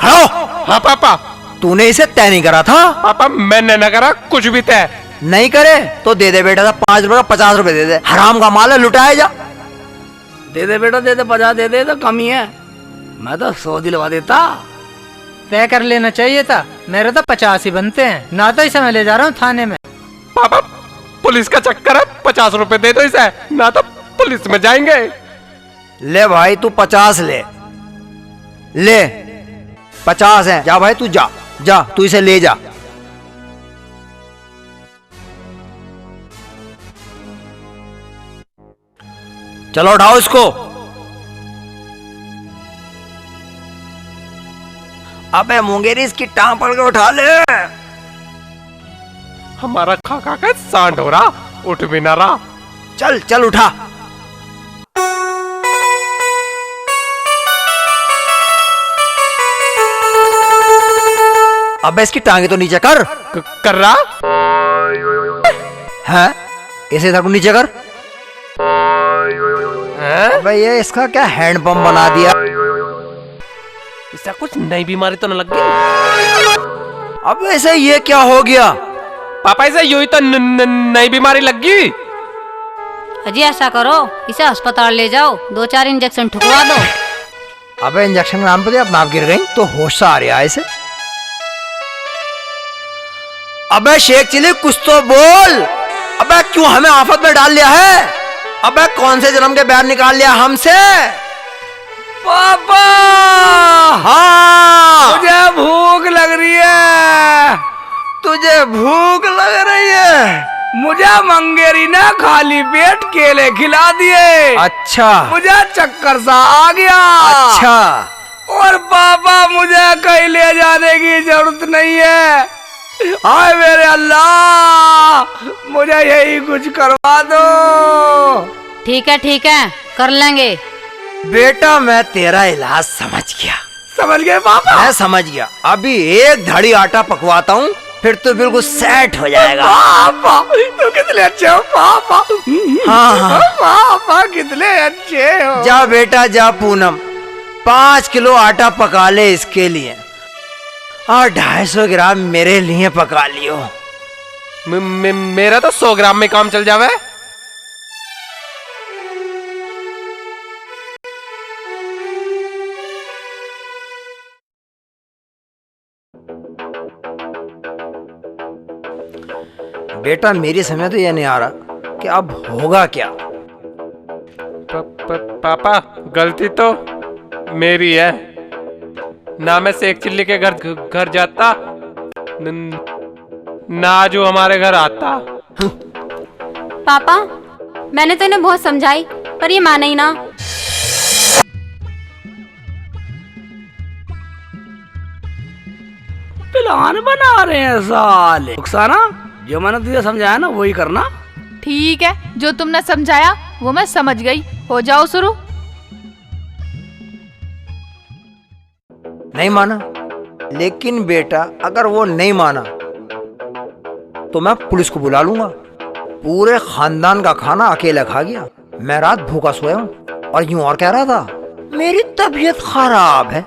खड़ो। हाँ पापा। तूने इसे तय नहीं करा था? पापा मैंने न करा कुछ भी तय। नहीं करे तो दे दे बेटा, 5 रुपए का 50 रुपए दे दे। हराम का माल है, लुटाया जा। दे दे बेटा, दे दे, 50 दे दे, तो कमी है। मैं तो 100 दिलवा देता। तय कर लेना चाहिए था, मेरे तो 50 ही बनते हैं ना। तो इसे मैं ले जा रहा हूँ थाने में। पापा पुलिस का चक्कर है, 50 रुपए दे दो इसे, ना तो पुलिस में जाएंगे। ले भाई तू 50 ले, ले 50 है। जा भाई तू जा, जा तू इसे ले जा। चलो उठाओ इसको। अबे मुंगेरी इसकी टांग पकड़ के उठा ले। हमारा खा खा के सांड हो रहा, उठ भी ना रहा। चल चल उठा। अबे इसकी टांगे तो नीचे कर। कर रहा है, इसे इधर को नीचे कर। है? अबे ये इसका क्या हैंडपंप बना दिया। इससे कुछ नई बीमारी तो न लग गई? अब ऐसे ये क्या हो गया? पापा इसे यूं ही तो नई बीमारी लग गई। अजी ऐसा करो, इसे अस्पताल ले जाओ, 2-4 इंजेक्शन ठुकवा दो। अबे इंजेक्शन के नाम पे अपना आप गिर गई तो होश सा आ रहा है इसे। अबे शेख चिली कुछ तो बोल। अबे क्यों हमें आफत में डाल लिया है? अबे कौन से जन्म के बैर निकाल लिया हमसे? पापा हाँ मुझे भूख लग रही है। तुझे भूख लग रही है? मुझे मंगेरी ने खाली पेट केले खिला दिए। अच्छा मुझे चक्कर सा आ गया। अच्छा और पापा मुझे कहीं ले जाने की जरूरत नहीं है। हाय मेरे अल्लाह, मुझे यही कुछ करवा दो। ठीक है, कर लेंगे। बेटा मैं तेरा इलाज समझ गया। समझ गए पापा? मैं समझ गया। अभी एक धड़ी आटा पकवाता हूँ, फिर तो बिल्कुल सेट हो जाएगा। पापा तो कितने अच्छे हो पापा। हाँ। पापा कितने अच्छे हो। जा बेटा जा पूनम, 5 किलो आटा पका ले इसके लिए, और 250 ग्राम मेरे लिए पका लियो। मेरा तो 100 ग्राम में काम चल जावे। बेटा मेरी समझ तो ये नहीं आ रहा कि अब होगा क्या। पापा गलती तो मेरी है ना, मैं शेख चिल्ली के घर जाता ना जो हमारे घर आता। पापा मैंने तो इन्हें बहुत समझाई पर ये माने ही ना। प्लान बना रहे हैं साले। रुखसाना जो मैंने तुझे समझाया ना वही करना। ठीक है, जो तुमने समझाया वो मैं समझ गई। हो जाओ शुरू। नहीं माना, लेकिन बेटा अगर वो नहीं माना तो मैं पुलिस को बुला लूंगा। पूरे खानदान का खाना अकेला खा गया। मैं रात भूखा सोया हूँ और यूं और कह रहा था मेरी तबीयत खराब है।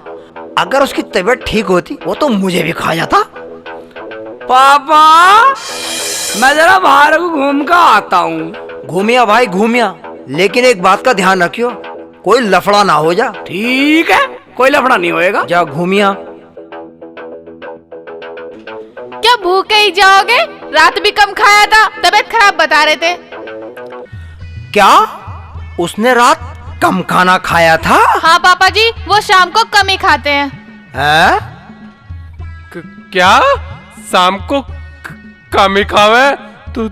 अगर उसकी तबीयत ठीक होती वो तो मुझे भी खा जाता। पापा मैं जरा बाहर को घूम कर आता हूँ। घूमिया भाई घूमिया, लेकिन एक बात का ध्यान रखियो, कोई लफड़ा ना हो जा। ठीक है, कोई लफड़ा नहीं होएगा। जा घूमिया। क्या भूखे ही जाओगे? रात भी कम खाया था, तबीयत खराब बता रहे थे। क्या उसने रात कम खाना खाया था? हाँ पापा जी, वो शाम को कम ही खाते हैं। हैं? क्या शाम को कम ही खावे? तू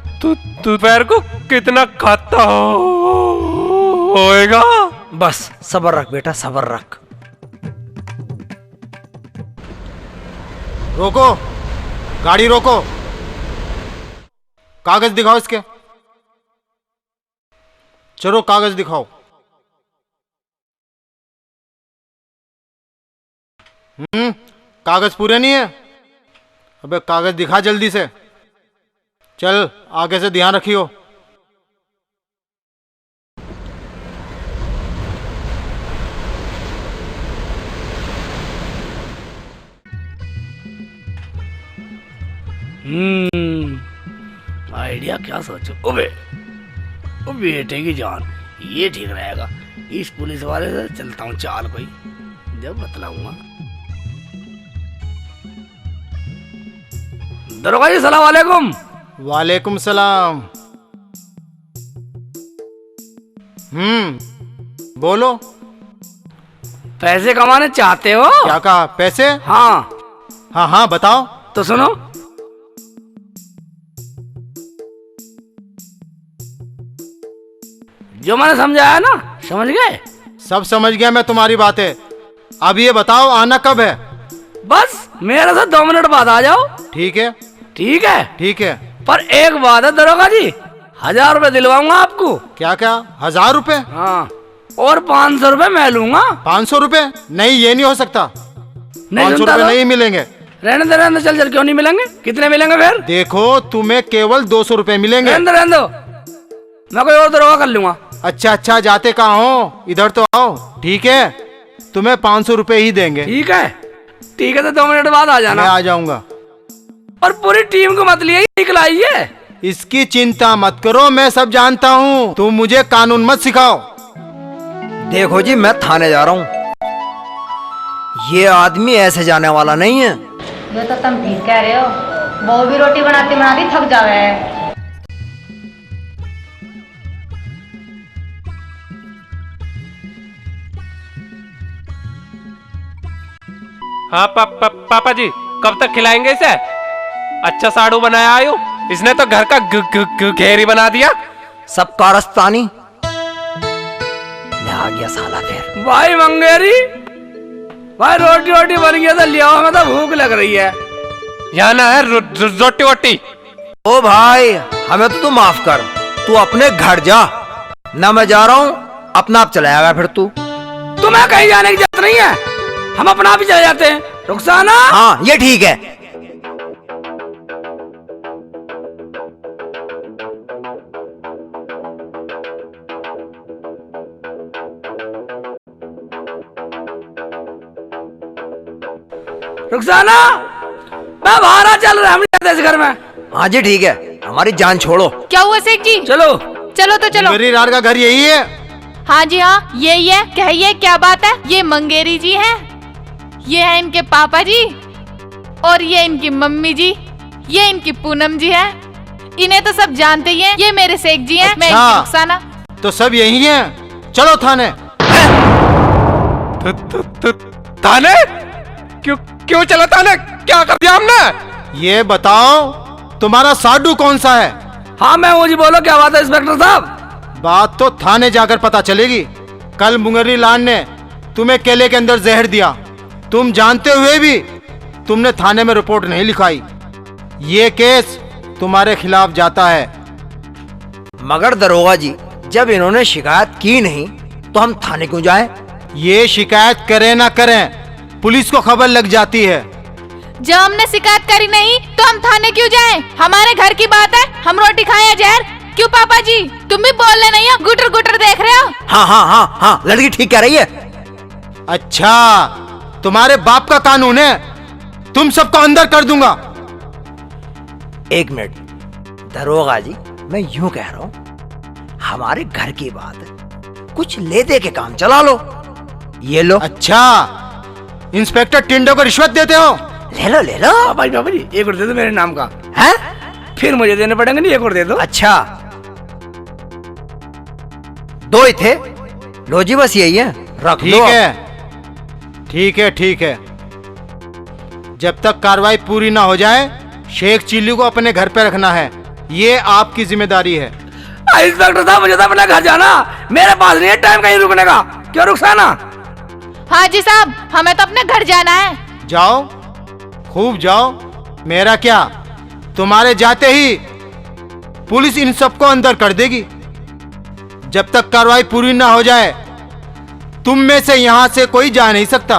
दोपहर को कितना खाता होएगा? बस सब्र रख बेटा, सब्र रख। रोको, गाड़ी रोको, कागज दिखाओ इसके। चलो कागज दिखाओ। कागज पूरे नहीं है? अबे कागज दिखा जल्दी से। चल आगे से ध्यान रखियो। आइडिया क्या सोचो। ओबे ओ बेटे की जान, ये ठीक रहेगा। इस पुलिस वाले से चलता हूँ चाल कोई, जब बतलाऊंगा। दरोगा जी सलाम वालेकुम। वालेकुम सलाम। बोलो। पैसे कमाने चाहते हो? क्या कहा? पैसे? हाँ हाँ हाँ बताओ। तो सुनो, जो मैंने समझाया ना, समझ गए? सब समझ गया मैं तुम्हारी बातें। अब ये बताओ आना कब है? बस मेरे से 2 मिनट बाद आ जाओ। ठीक है। ठीक है? ठीक है। पर एक बात है दरोगा जी, 1000 रुपए दिलवाऊंगा आपको। क्या क्या? 1000 रुपए? हाँ, और 500 रुपए मैं लूंगा। 500 रुपए? नहीं, ये नहीं हो सकता। नहीं 500 सुनता रुपए तो? नहीं मिलेंगे। रहने दे, चल क्यों नहीं मिलेंगे? कितने मिलेंगे फिर? देखो तुम्हें केवल 200 रुपए मिलेंगे। रहने दो, मैं कोई और दरोगा कर लूंगा। अच्छा अच्छा, जाते कहाँ हो? इधर तो आओ। ठीक है, तुम्हें 500 रुपए ही देंगे। ठीक है? ठीक है, तो 2 मिनट बाद आ जाना। मैं आ जाऊंगा। और पूरी टीम को मत लिए निकलाई है। इसकी चिंता मत करो, मैं सब जानता हूँ। तुम मुझे कानून मत सिखाओ। देखो जी, मैं थाने जा रहा हूँ। ये आदमी ऐसे जाने वाला नहीं है। ये तो तुम ठीक कह रहे हो, वो भी रोटी बनाती बनाती थक जावे है। हाँ पापा जी, कब तक खिलाएंगे इसे? अच्छा साड़ू बनाया आयु, इसने तो घर का घेरी बना दिया। सब कारस्तानी ले आ गया साला फिर। भाई मंगेरी, भाई रोटी रोटी बन गया तो लिया, हमें तो भूख लग रही है। यहाँ ना है रोटी वोटी। ओ भाई, हमें तो तू माफ कर, तू अपने घर जा। ना मैं जा रहा हूँ, अपना आप चला आएगा फिर तू। तुम्हें कहीं जाने की जरूरत नहीं है, हम अपना आप ही चले जाते हैं। रुखसाना, हाँ ये ठीक है। रुखसाना, मैं बाहर आ, चल रहा, हम नहीं रहते इस घर में। हाँ जी ठीक है, हमारी जान छोड़ो। क्या हुआ सेठ जी? चलो चलो तो चलो। मेरी रार का घर यही है। हाँ जी हाँ, यही है। कहिए क्या बात है? ये मंगेरी जी हैं, ये है इनके पापा जी, और ये इनकी मम्मी जी, ये इनकी पूनम जी है। इन्हें तो सब जानते ही हैं। ये मेरे शेख जी हैं। मैं इनकी रुखसाना। तो सब यही हैं। चलो थाने। थाने? क्यों चला थाने? क्या कर दिया हमने? ये बताओ, तुम्हारा साडू कौन सा है? हाँ मैं वो जी, बोलो क्या बात है इंस्पेक्टर साहब? बात तो थाने जाकर पता चलेगी। कल मुंगेरी लाल ने तुम्हें केले के अंदर जहर दिया, तुम जानते हुए भी तुमने थाने में रिपोर्ट नहीं लिखाई। ये केस तुम्हारे खिलाफ जाता है। मगर दरोगा जी, जब इन्होंने शिकायत की नहीं तो हम थाने क्यों जाएं? ये शिकायत करें ना करें, पुलिस को खबर लग जाती है। जब हमने शिकायत करी नहीं तो हम थाने क्यों जाएं? हमारे घर की बात है, हम रोटी खाएं या जहर? क्यों पापा जी, तुम भी बोल रहे नहीं हो? गुटर गुटर देख रहे हो? हाँ हाँ हाँ हाँ, लड़की ठीक कह रही है। अच्छा, तुम्हारे बाप का कानून है, तुम सबको अंदर कर दूंगा। एक मिनट दरोगा जी, मैं यूं कह रहा हूं, हमारे घर की बात है, कुछ ले दे के काम चला लो। ये लो। अच्छा, इंस्पेक्टर टिंडो को रिश्वत देते हो? ले लो ले लो। पापा जी एक और दे दो मेरे नाम का। हैं? फिर मुझे देने पड़ेंगे, नहीं एक और दे दो। अच्छा, दो ही थे, लो जी बस यही है, रख लो। ठीक है ठीक है ठीक है। जब तक कार्रवाई पूरी ना हो जाए, शेख चिल्ली को अपने घर पे रखना है, ये आपकी जिम्मेदारी है। इंस्पेक्टर साहब, मुझे तो अपने घर जाना, मेरे पास नहीं है टाइम कहीं रुकने का। क्यों रुखसाना? हाँ जी साहब, हमें तो अपने घर जाना है। जाओ, खूब जाओ। मेरा क्या, तुम्हारे जाते ही पुलिस इन सबको अंदर कर देगी। जब तक कार्रवाई पूरी ना हो जाए, तुम में से यहां से कोई जा नहीं सकता।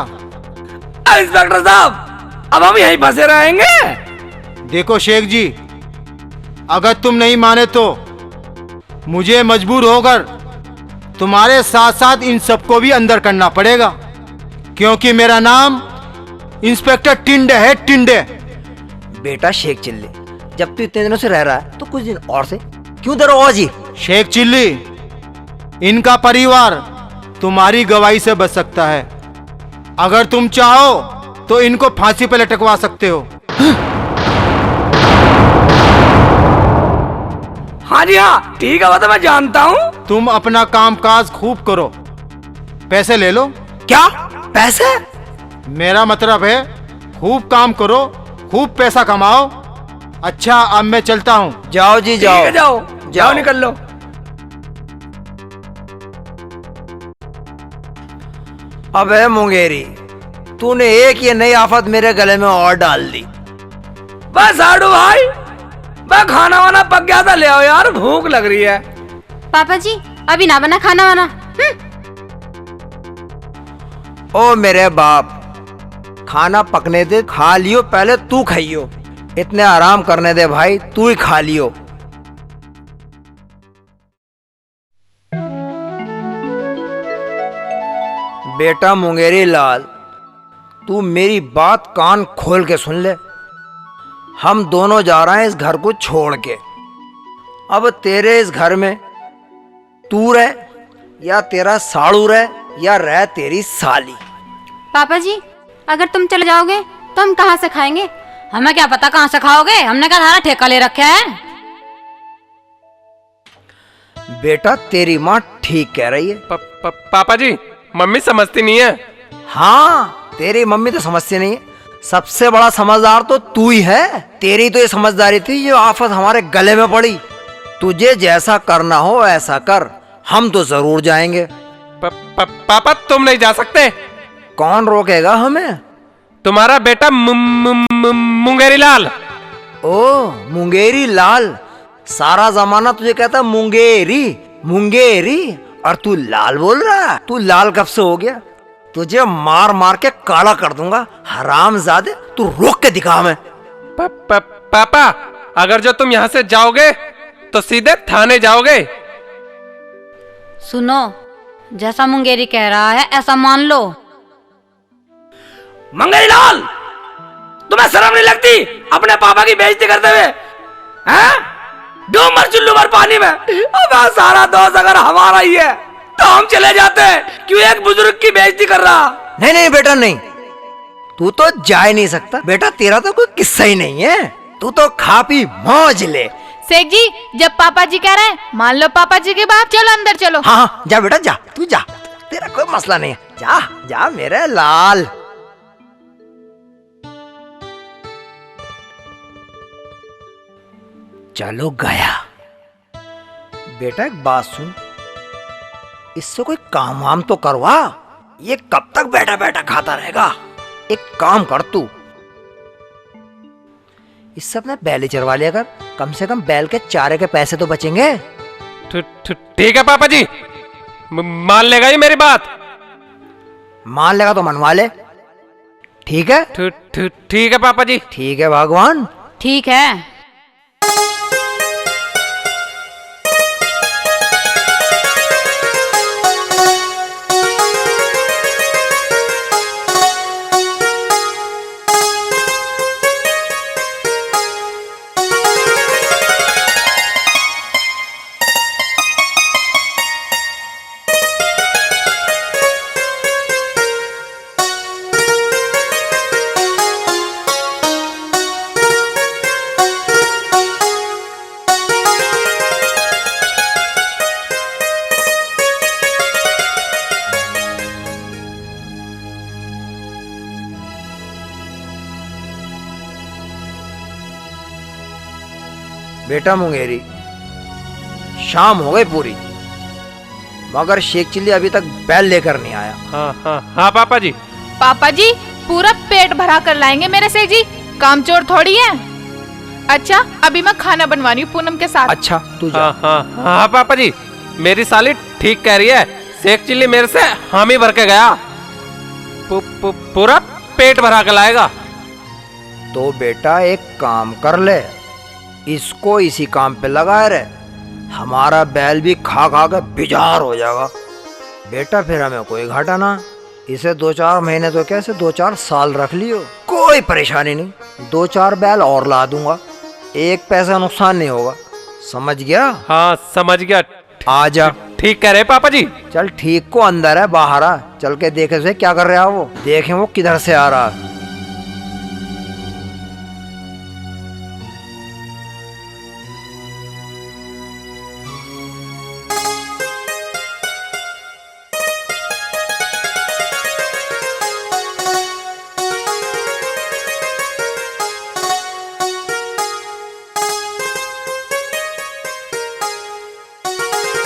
इंस्पेक्टर साहब, अब हम यहीं फंसे रहेंगे? देखो शेख जी, अगर तुम नहीं माने तो मुझे मजबूर होकर तुम्हारे साथ साथ इन सबको भी अंदर करना पड़ेगा, क्योंकि मेरा नाम इंस्पेक्टर टिंडे है, टिंडे। बेटा शेख चिल्ली, जब तू इतने दिनों से रह रहा है तो कुछ दिन और से क्यों दरोगा जी? शेख चिल्ली, इनका परिवार तुम्हारी गवाही से बच सकता है। अगर तुम चाहो तो इनको फांसी पर लटकवा सकते हो। हाँ जी हाँ, ठीक है, वो तो मैं जानता हूँ। तुम अपना कामकाज खूब करो, पैसे ले लो। क्या पैसे? मेरा मतलब है खूब काम करो, खूब पैसा कमाओ। अच्छा, अब मैं चलता हूँ। जाओ जी ठीक जाओ। है, जाओ जाओ, निकल लो। अबे मुंगेरी, तूने एक ये नई आफत मेरे गले में और डाल दी। बस साडू भाई, मैं खाना वाना पक गया था, ले आओ यार, भूख लग रही है। पापा जी, अभी ना बना खाना वाना। ओ मेरे बाप, खाना पकने दे, खा लियो, पहले तू खाइयो। इतने आराम करने दे भाई, तू ही खा लियो। बेटा मुंगेरी लाल, तू मेरी बात कान खोल के सुन ले। हम दोनों जा रहे हैं इस घर को छोड़ के। अब तेरे इस घर में तू रह या तेरा साड़ू रह या रह तेरी साली। पापा जी, अगर तुम चले जाओगे तो हम कहाँ से खाएंगे? हमें क्या पता कहाँ से खाओगे, हमने क्या सारा ठेका ले रखा है। बेटा तेरी माँ ठीक कह रही है। पापा जी, मम्मी समझती नहीं है। हाँ, तेरी मम्मी तो समझती नहीं है। सबसे बड़ा समझदार तो तू ही है। तेरी तो ये समझदारी थी जो आफत हमारे गले में पड़ी। तुझे जैसा करना हो ऐसा कर, हम तो जरूर जाएंगे। पापा तुम नहीं जा सकते। कौन रोकेगा हमें? तुम्हारा बेटा मुंगेरी लाल। ओ मुंगेरी लाल, सारा जमाना तुझे कहता मुंगेरी मुंगेरी, और तू लाल बोल रहा है। तू लाल कब से हो गया? तुझे मार मार के काला कर दूंगा हरामजादे। तू रोक के दिखा हमें। पापा, अगर जो तुम यहाँ से जाओगे तो सीधे थाने जाओगे। सुनो, जैसा मुंगेरी कह रहा है ऐसा मान लो। मंगेरी लाल, तुम्हें शर्म नहीं लगती अपने पापा की बेइज्जती करते हुए? हैं? डूब मर चुल्लू मर पानी में। अब सारा दोष अगर हमारा ही है तो हम चले जाते हैं। क्यों एक बुजुर्ग की बेइज्जती कर रहा? नहीं नहीं बेटा नहीं, तू तो जा ही नहीं सकता। बेटा तेरा तो कोई किस्सा ही नहीं है। तू तो खा पी मौज ले। सेठ जी, जब पापा जी कह रहे हैं मान लो पापा जी की बात। चलो अंदर चलो। हाँ हाँ जा बेटा जा, तू जा, तेरा कोई मसला नहीं है। जा जा मेरे लाल। चलो गया। बेटा एक बात सुन, इससे कोई काम वाम तो करवा। ये कब तक बैठा बैठा खाता रहेगा? एक काम कर तू, इससे अपने बैल ही चरवा लिया कर। कम से कम बैल के चारे के पैसे तो बचेंगे। ठीक है पापा जी, मान लेगा ये मेरी बात। मान लेगा तो मनवा ले। ठीक है? ठीक है पापा जी। ठीक है भगवान। ठीक है। बेटा मुंगेरी, शाम हो गई पूरी, मगर शेख चिल्ली अभी तक बैल लेकर नहीं आया। हाँ पापा जी। पापा जी पूरा पेट भरा कर लाएंगे मेरे सेठ जी, कामचोर थोड़ी है। अच्छा अभी मैं खाना बनवा रही हूँ पूनम के साथ। अच्छा तू जा। हाँ पापा जी, मेरी साली ठीक कह रही है। शेख चिल्ली मेरे से हामी भर के गया, पूरा पेट भरा के लाएगा। तो बेटा एक काम कर ले, इसको इसी काम पे लगाए रहे। हमारा बैल भी खा खा के बेजार हो जाएगा। बेटा फिर हमें कोई घाटा ना। इसे 2-4 महीने तो कैसे 2-4 साल रख लियो, कोई परेशानी नहीं। 2-4 बैल और ला दूंगा, एक पैसा नुकसान नहीं होगा। समझ गया? हाँ समझ गया। आ जा। ठीक कह रहे पापा जी। चल ठीक को अंदर है, बाहर आ। चल के देखे से क्या कर रहा है वो, देखें वो किधर से आ रहा है।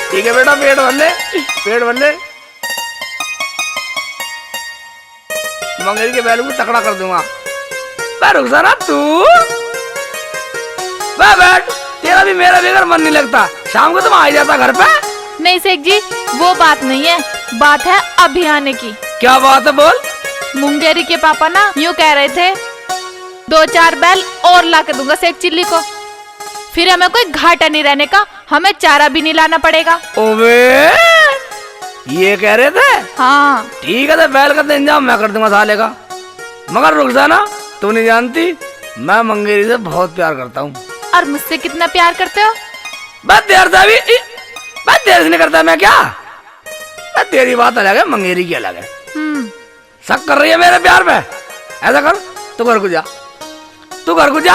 ठीक है बेटा, पेट भर ले, पेट भर ले। मंगेरी के बैल को तकड़ा कर दूंगा। रुक जा ना तू, बैठ। तेरा भी मेरा भी अगर मन नहीं लगता, शाम को तुम आ जाता घर पे। नहीं सेठ जी, वो बात नहीं है, बात है अभी आने की। क्या बात है बोल। मुंगेरी के पापा ना यूँ कह रहे थे 2-4 बैल और ला के दूंगा सेठ चिल्ली को, फिर हमें कोई घाटा नहीं रहने का, हमें चारा भी नहीं लाना पड़ेगा। ओबे ये कह रहे थे? हाँ ठीक है, तो बैल का तो इंतजाम मैं कर दूंगा साले का। मगर रुक जाना, तू नहीं जानती मैं मंगेरी से बहुत प्यार करता हूँ। और मुझसे कितना प्यार करते हो? मैं तेरे से भी, मैं तेरे से नहीं करता। मैं क्या, मैं तेरी बात अलग है, मंगेरी की अलग है। शक कर रही है मेरे प्यार पे? ऐसा कर, तू घर को जा, तू घर को जा,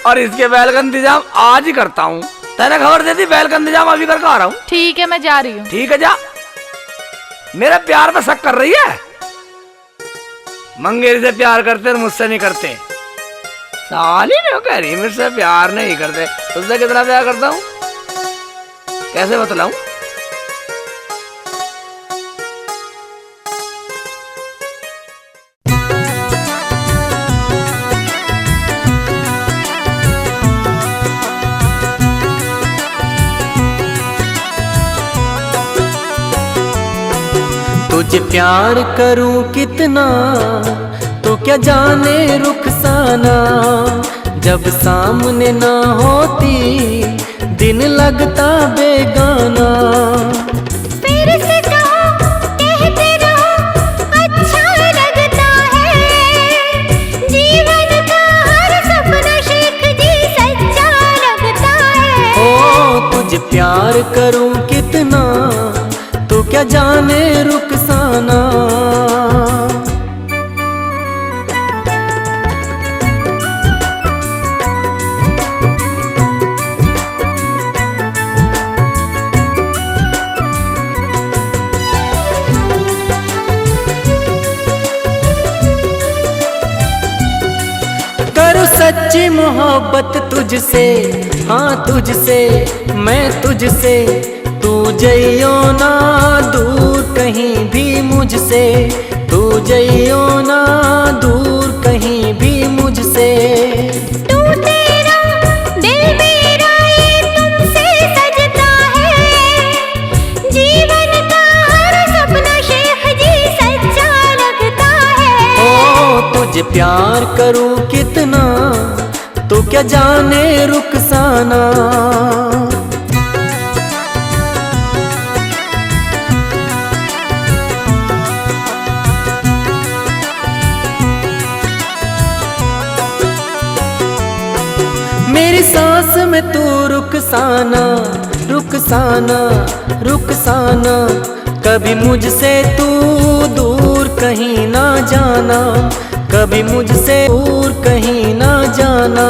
और इसके बैल का इंतजाम आज ही करता हूँ। तेने खबर दे दी, बैल का इंतजाम अभी करके आ रहा हूँ। ठीक है, मैं जा रही हूँ। ठीक है, जा। मेरे प्यार पे शक कर रही है? मंगेरी से प्यार करते और मुझसे नहीं करते। साली नहीं कह रही मुझसे प्यार नहीं करते। तुझसे कितना प्यार करता हूँ कैसे बतलाऊं? तुझे प्यार करूं कितना तो क्या जाने रुखसाना, जब सामने ना होती दिन लगता बेगाना। फिर से कहो, कहते रहो, अच्छा लगता है। जीवन का हर सपना शेख जी सच्चा लगता है। ओ तुझे प्यार करूं कितना तो क्या जाने रुखसाना। करूं सच्ची मोहब्बत तुझसे, हाँ तुझसे, मैं तुझसे। तू जइयो ना दूर कहीं भी मुझसे, तू जइयो ना दूर कहीं भी मुझसे। तू तेरा दिल मेरा ये तुमसे सजता है। जीवन का हर सपना शेख जी सच्चा लगता है। ओ तुझे प्यार करूं कितना तो क्या जाने रुखसाना। मेरी सांस में तू रुखसाना, रुखसाना, रुखसाना। कभी मुझसे तू दूर कहीं ना जाना, कभी मुझसे दूर कहीं ना जाना।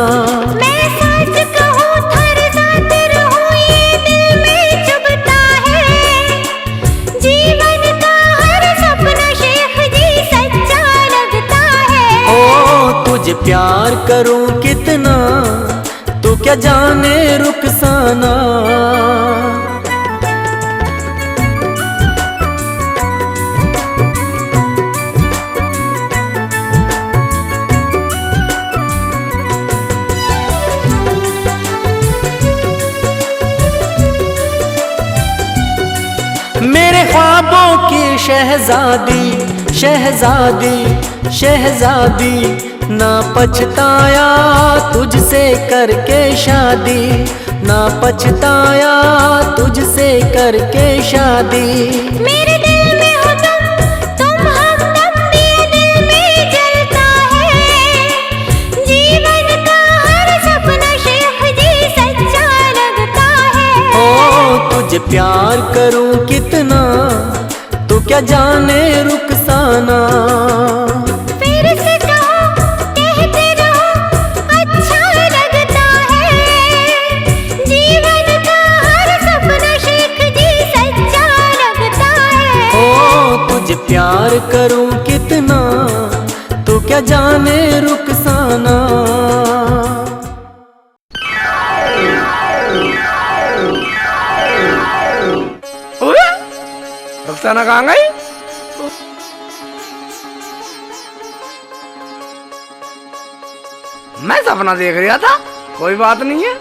मैं सच कहूँ हर साथ रहूँ ये दिल में चुभता है। जीवन का हर सपना शेख जी सच्चा लगता है। ओ तुझे प्यार करूं कितना तो क्या जाने रुखसाना। मेरे ख्वाबों की शहजादी, शहजादी, शहजादी। ना पछताया तुझसे करके शादी, ना पछताया तुझसे करके शादी। मेरे दिल में हो तुम हमदम मेरे दिल में जलता है। जीवन का हर सपना शेख जी सच्चा लगता है। ओ तुझे प्यार करूं कितना तो क्या जाने रुखसाना। फिर से कहो, कहते रहो, अच्छा लगता है। जीवन का हर सपना शेख जी सच्चा लगता है। ओ तुझे प्यार करूं कितना तो क्या जाने रुखसाना। रुखसाना कहाँ गई? मैं सपना देख रहा था, कोई बात नहीं है।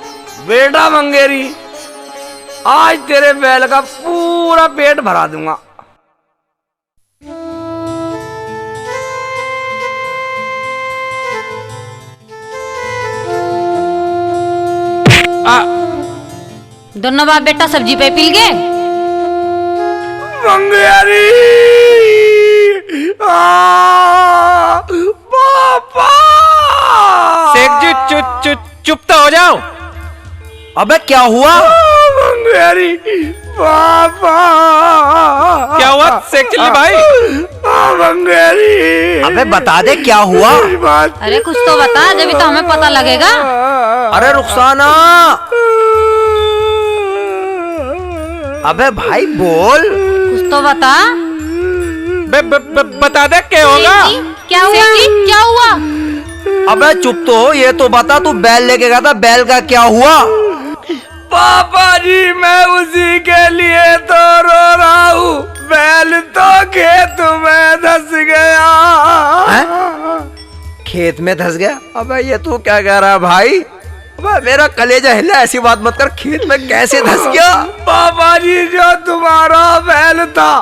बेटा मंगेरी, आज तेरे बैल का पूरा पेट भरा दूंगा। दोनों बाप बेटा सब्जी पे पील गए। मंगेरी, पापा। शेख जी चुप तो हो जाओ। अबे क्या हुआ? मंगेरी पापा। क्या हुआ शेख चिल्ली भाई? मंगेरी। अबे बता दे क्या हुआ? अरे कुछ तो बता, जब तो हमें पता लगेगा। अरे रुखसाना, अबे भाई बोल, कुछ तो बता। बता दे क्या होगा? क्या हुआ? क्या हुआ? अबे चुप तो हो, ये तो बता, तू बैल लेके गया था, बैल का क्या हुआ? पापा जी मैं उसी के लिए तो रो रहा हूँ, बैल तो खेत में धंस गया। खेत में धंस गया? अबे ये तू क्या कह रहा है भाई? अबे मेरा कलेजा हिला, ऐसी बात मत कर। खेत में कैसे धंस गया? पापा जी जो तुम्हारा बैल था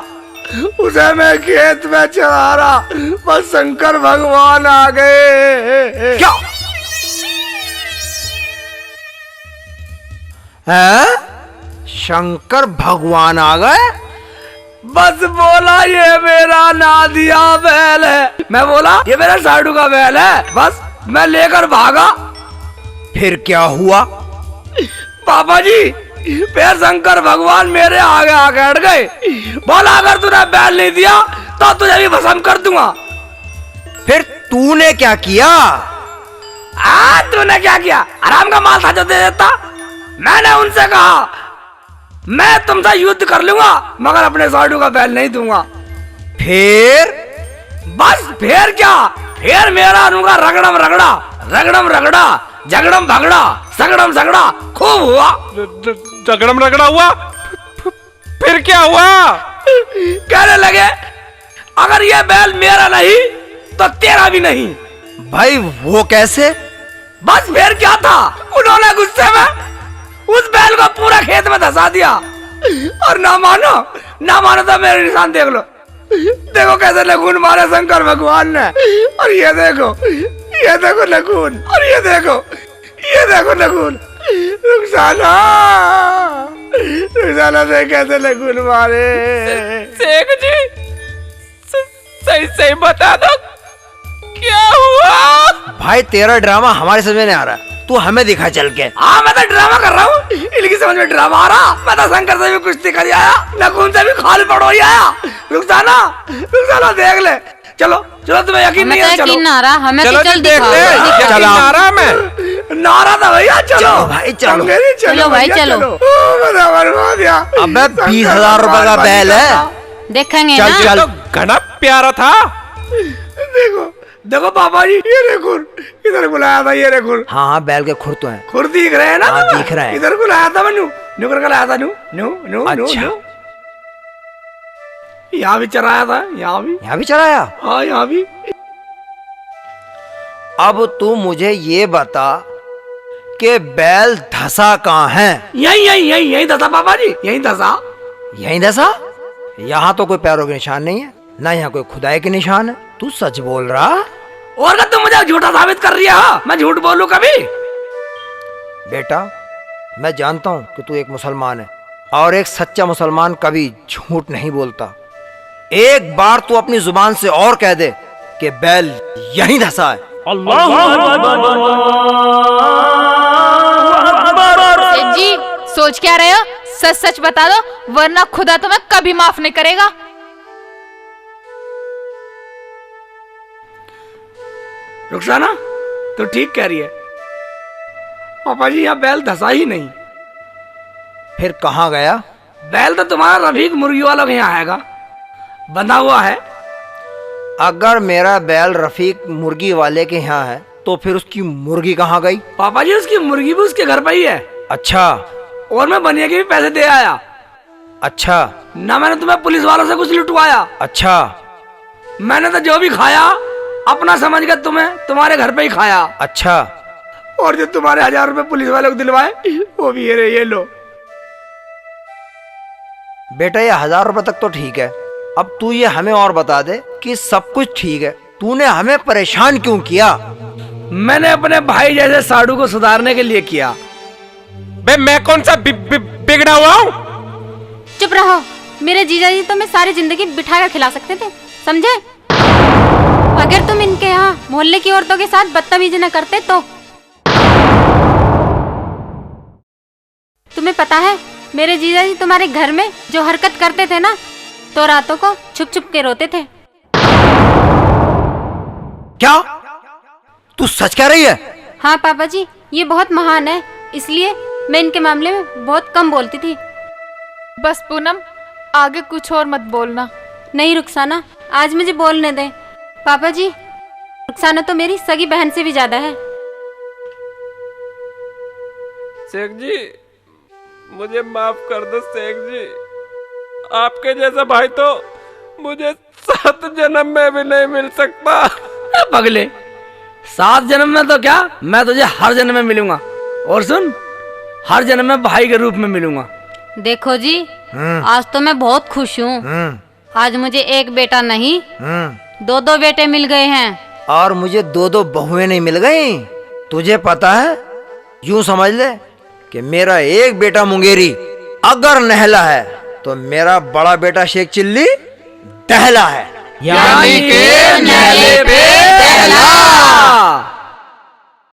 उसे मैं खेत में चला रहा, बस शंकर भगवान आ गए। क्या है? शंकर भगवान आ गए? बस बोला ये मेरा नादिया बैल है, मैं बोला ये मेरा साडू का बैल है, बस मैं लेकर भागा। फिर क्या हुआ? पापा जी फिर शंकर भगवान मेरे आगे आगे हट गए, बोला अगर तूने बैल नहीं दिया तो तुझे भी भस्म कर दूंगा। फिर तूने क्या किया? तूने क्या किया? आराम का माल था जो दे देता। मैंने उनसे कहा मैं तुमसे युद्ध कर लूंगा मगर अपने साडू का बैल नहीं दूंगा। फिर? बस फिर क्या, फिर मेरा उनका रगड़म रगड़ा, रगड़म रगड़ा, झगड़म भगड़ा, सगड़म सगड़ा खूब हुआ। झगड़म रगड़ा हुआ? फिर क्या हुआ? कहने लगे अगर ये बैल मेरा नहीं तो तेरा भी नहीं। भाई वो कैसे? बस फिर क्या था, उन्होंने गुस्से में उस बैल को पूरा खेत में धसा दिया, और ना मानो तो मेरे निशान देख लो, देखो कैसे लगून मारे शंकर भगवान ने, और ये देखो लगून, और ये देखो लगून। रुखसाना से कैसे लगून मारे। शेख जी सही बता दो क्या हुआ? भाई तेरा ड्रामा हमारे समझ में नहीं आ रहा, तू हमें दिखा चल के। हाँ मैं तो ड्रामा कर रहा हूँ, इनकी समझ में ड्रामा आ रहा। मैं तो शंकर से भी कुश्ती कर आया, नकुन से भी खाल पड़ो ही आया। रुखसाना देख ले, चलो तुम्हें यकीन नहीं है, चलो ना रहा हमें, चलो चल देख ले, यकीन आ रहा मैं। नारा था भैया, चलो भाई चलो। चलो भाई चलो। अबे 20,000 रुपए का बैल है, देखेंगे चल ना। चल। तो घना प्यारा था। देखो पापा जी ये रेखुर इधर बुलाया था, ये रेखुर। हाँ बैल के खुर तो हैं। खुर दिख रहे हैं ना? हाँ दिख रहा है। इधर को लाया था मैं, न्यू कर लाया था, न्यू। अच्छा। यहाँ भी चराया था, यहाँ भी चराया? हाँ यहाँ भी। अब तू मुझे ये बता कि बैल धसा कहाँ है? यही धसा पापा जी, यही धसा। यहीं धसा? यहाँ तो कोई पैरों के निशान नहीं है, ना यहाँ कोई खुदाई के निशान है। तू सच बोल रहा? और क्या तुम मुझे झूठा साबित कर रही है? मैं झूठ बोलूं कभी? बेटा मैं जानता हूँ कि तू एक मुसलमान है, और एक सच्चा मुसलमान कभी झूठ नहीं बोलता। एक बार तू अपनी जुबान से और कह दे कि बैल यहीं धसा है। सेठ जी सोच क्या रहे हो? सच बता दो, वरना खुदा तुम्हें कभी माफ नहीं करेगा। रुखसाना तो ठीक कह रही है, पापा जी यहाँ बैल धसा ही नहीं। फिर कहाँ गया? बैल तो तुम्हारा रफीक मुर्गी वालों के यहाँ आएगा, बंधा हुआ है। अगर मेरा बैल रफीक मुर्गी वाले के यहाँ है तो फिर उसकी मुर्गी कहाँ गई? पापा जी उसकी मुर्गी भी उसके घर पे ही है। अच्छा। और मैं बनिया के भी पैसे दे आया। अच्छा। ना मैंने तुम्हें पुलिस वालों से कुछ लुटवाया। अच्छा। मैंने तो जो भी खाया अपना समझ कर तुम्हारे घर पे ही खाया। अच्छा। और जो तुम्हारे 1000 रुपए पुलिस वालों को दिलवाए वो भी ये लो। बेटा ये 1000 रुपए तक तो ठीक है, अब तू ये हमें और बता दे कि सब कुछ ठीक है, तूने हमें परेशान क्यों किया? मैंने अपने भाई जैसे साडू को सुधारने के लिए किया। बे मैं कौन सा बिगड़ा हुआ हूँ? चुप रहो, मेरे जीजा जी तो मैं सारी जिंदगी बिठा कर खिला सकते थे, समझे? अगर तुम इनके यहाँ मोहल्ले की औरतों के साथ बदतमीजी न करते तो पता है मेरे जीजा जी तुम्हारे घर में जो हरकत करते थे ना, तो रातों को छुप छुप के रोते थे। क्या तू सच कह रही है? हाँ पापा जी, ये बहुत महान है, इसलिए मैं इनके मामले में बहुत कम बोलती थी। बस पूनम, आगे कुछ और मत बोलना। नहीं रुखसाना, आज मुझे बोलने दे। पापा जी, रुखसाना तो मेरी सगी बहन से भी ज्यादा है। शेख जी, मुझे माफ कर दो शेख जी। आपके जैसा भाई तो मुझे 7 जन्म में भी नहीं मिल सकता। पगले, 7 जन्म में तो क्या, मैं तुझे हर जन्म में मिलूंगा। और सुन, हर जन्म में भाई के रूप में मिलूंगा। देखो जी, आज तो मैं बहुत खुश हूँ। आज मुझे एक बेटा नहीं 2-2 बेटे मिल गए हैं। और मुझे 2-2 बहुएं नहीं मिल गई। तुझे पता है, यूं समझ ले कि मेरा एक बेटा मुंगेरी अगर नहला है तो मेरा बड़ा बेटा शेख चिल्ली दहला है। यानी कि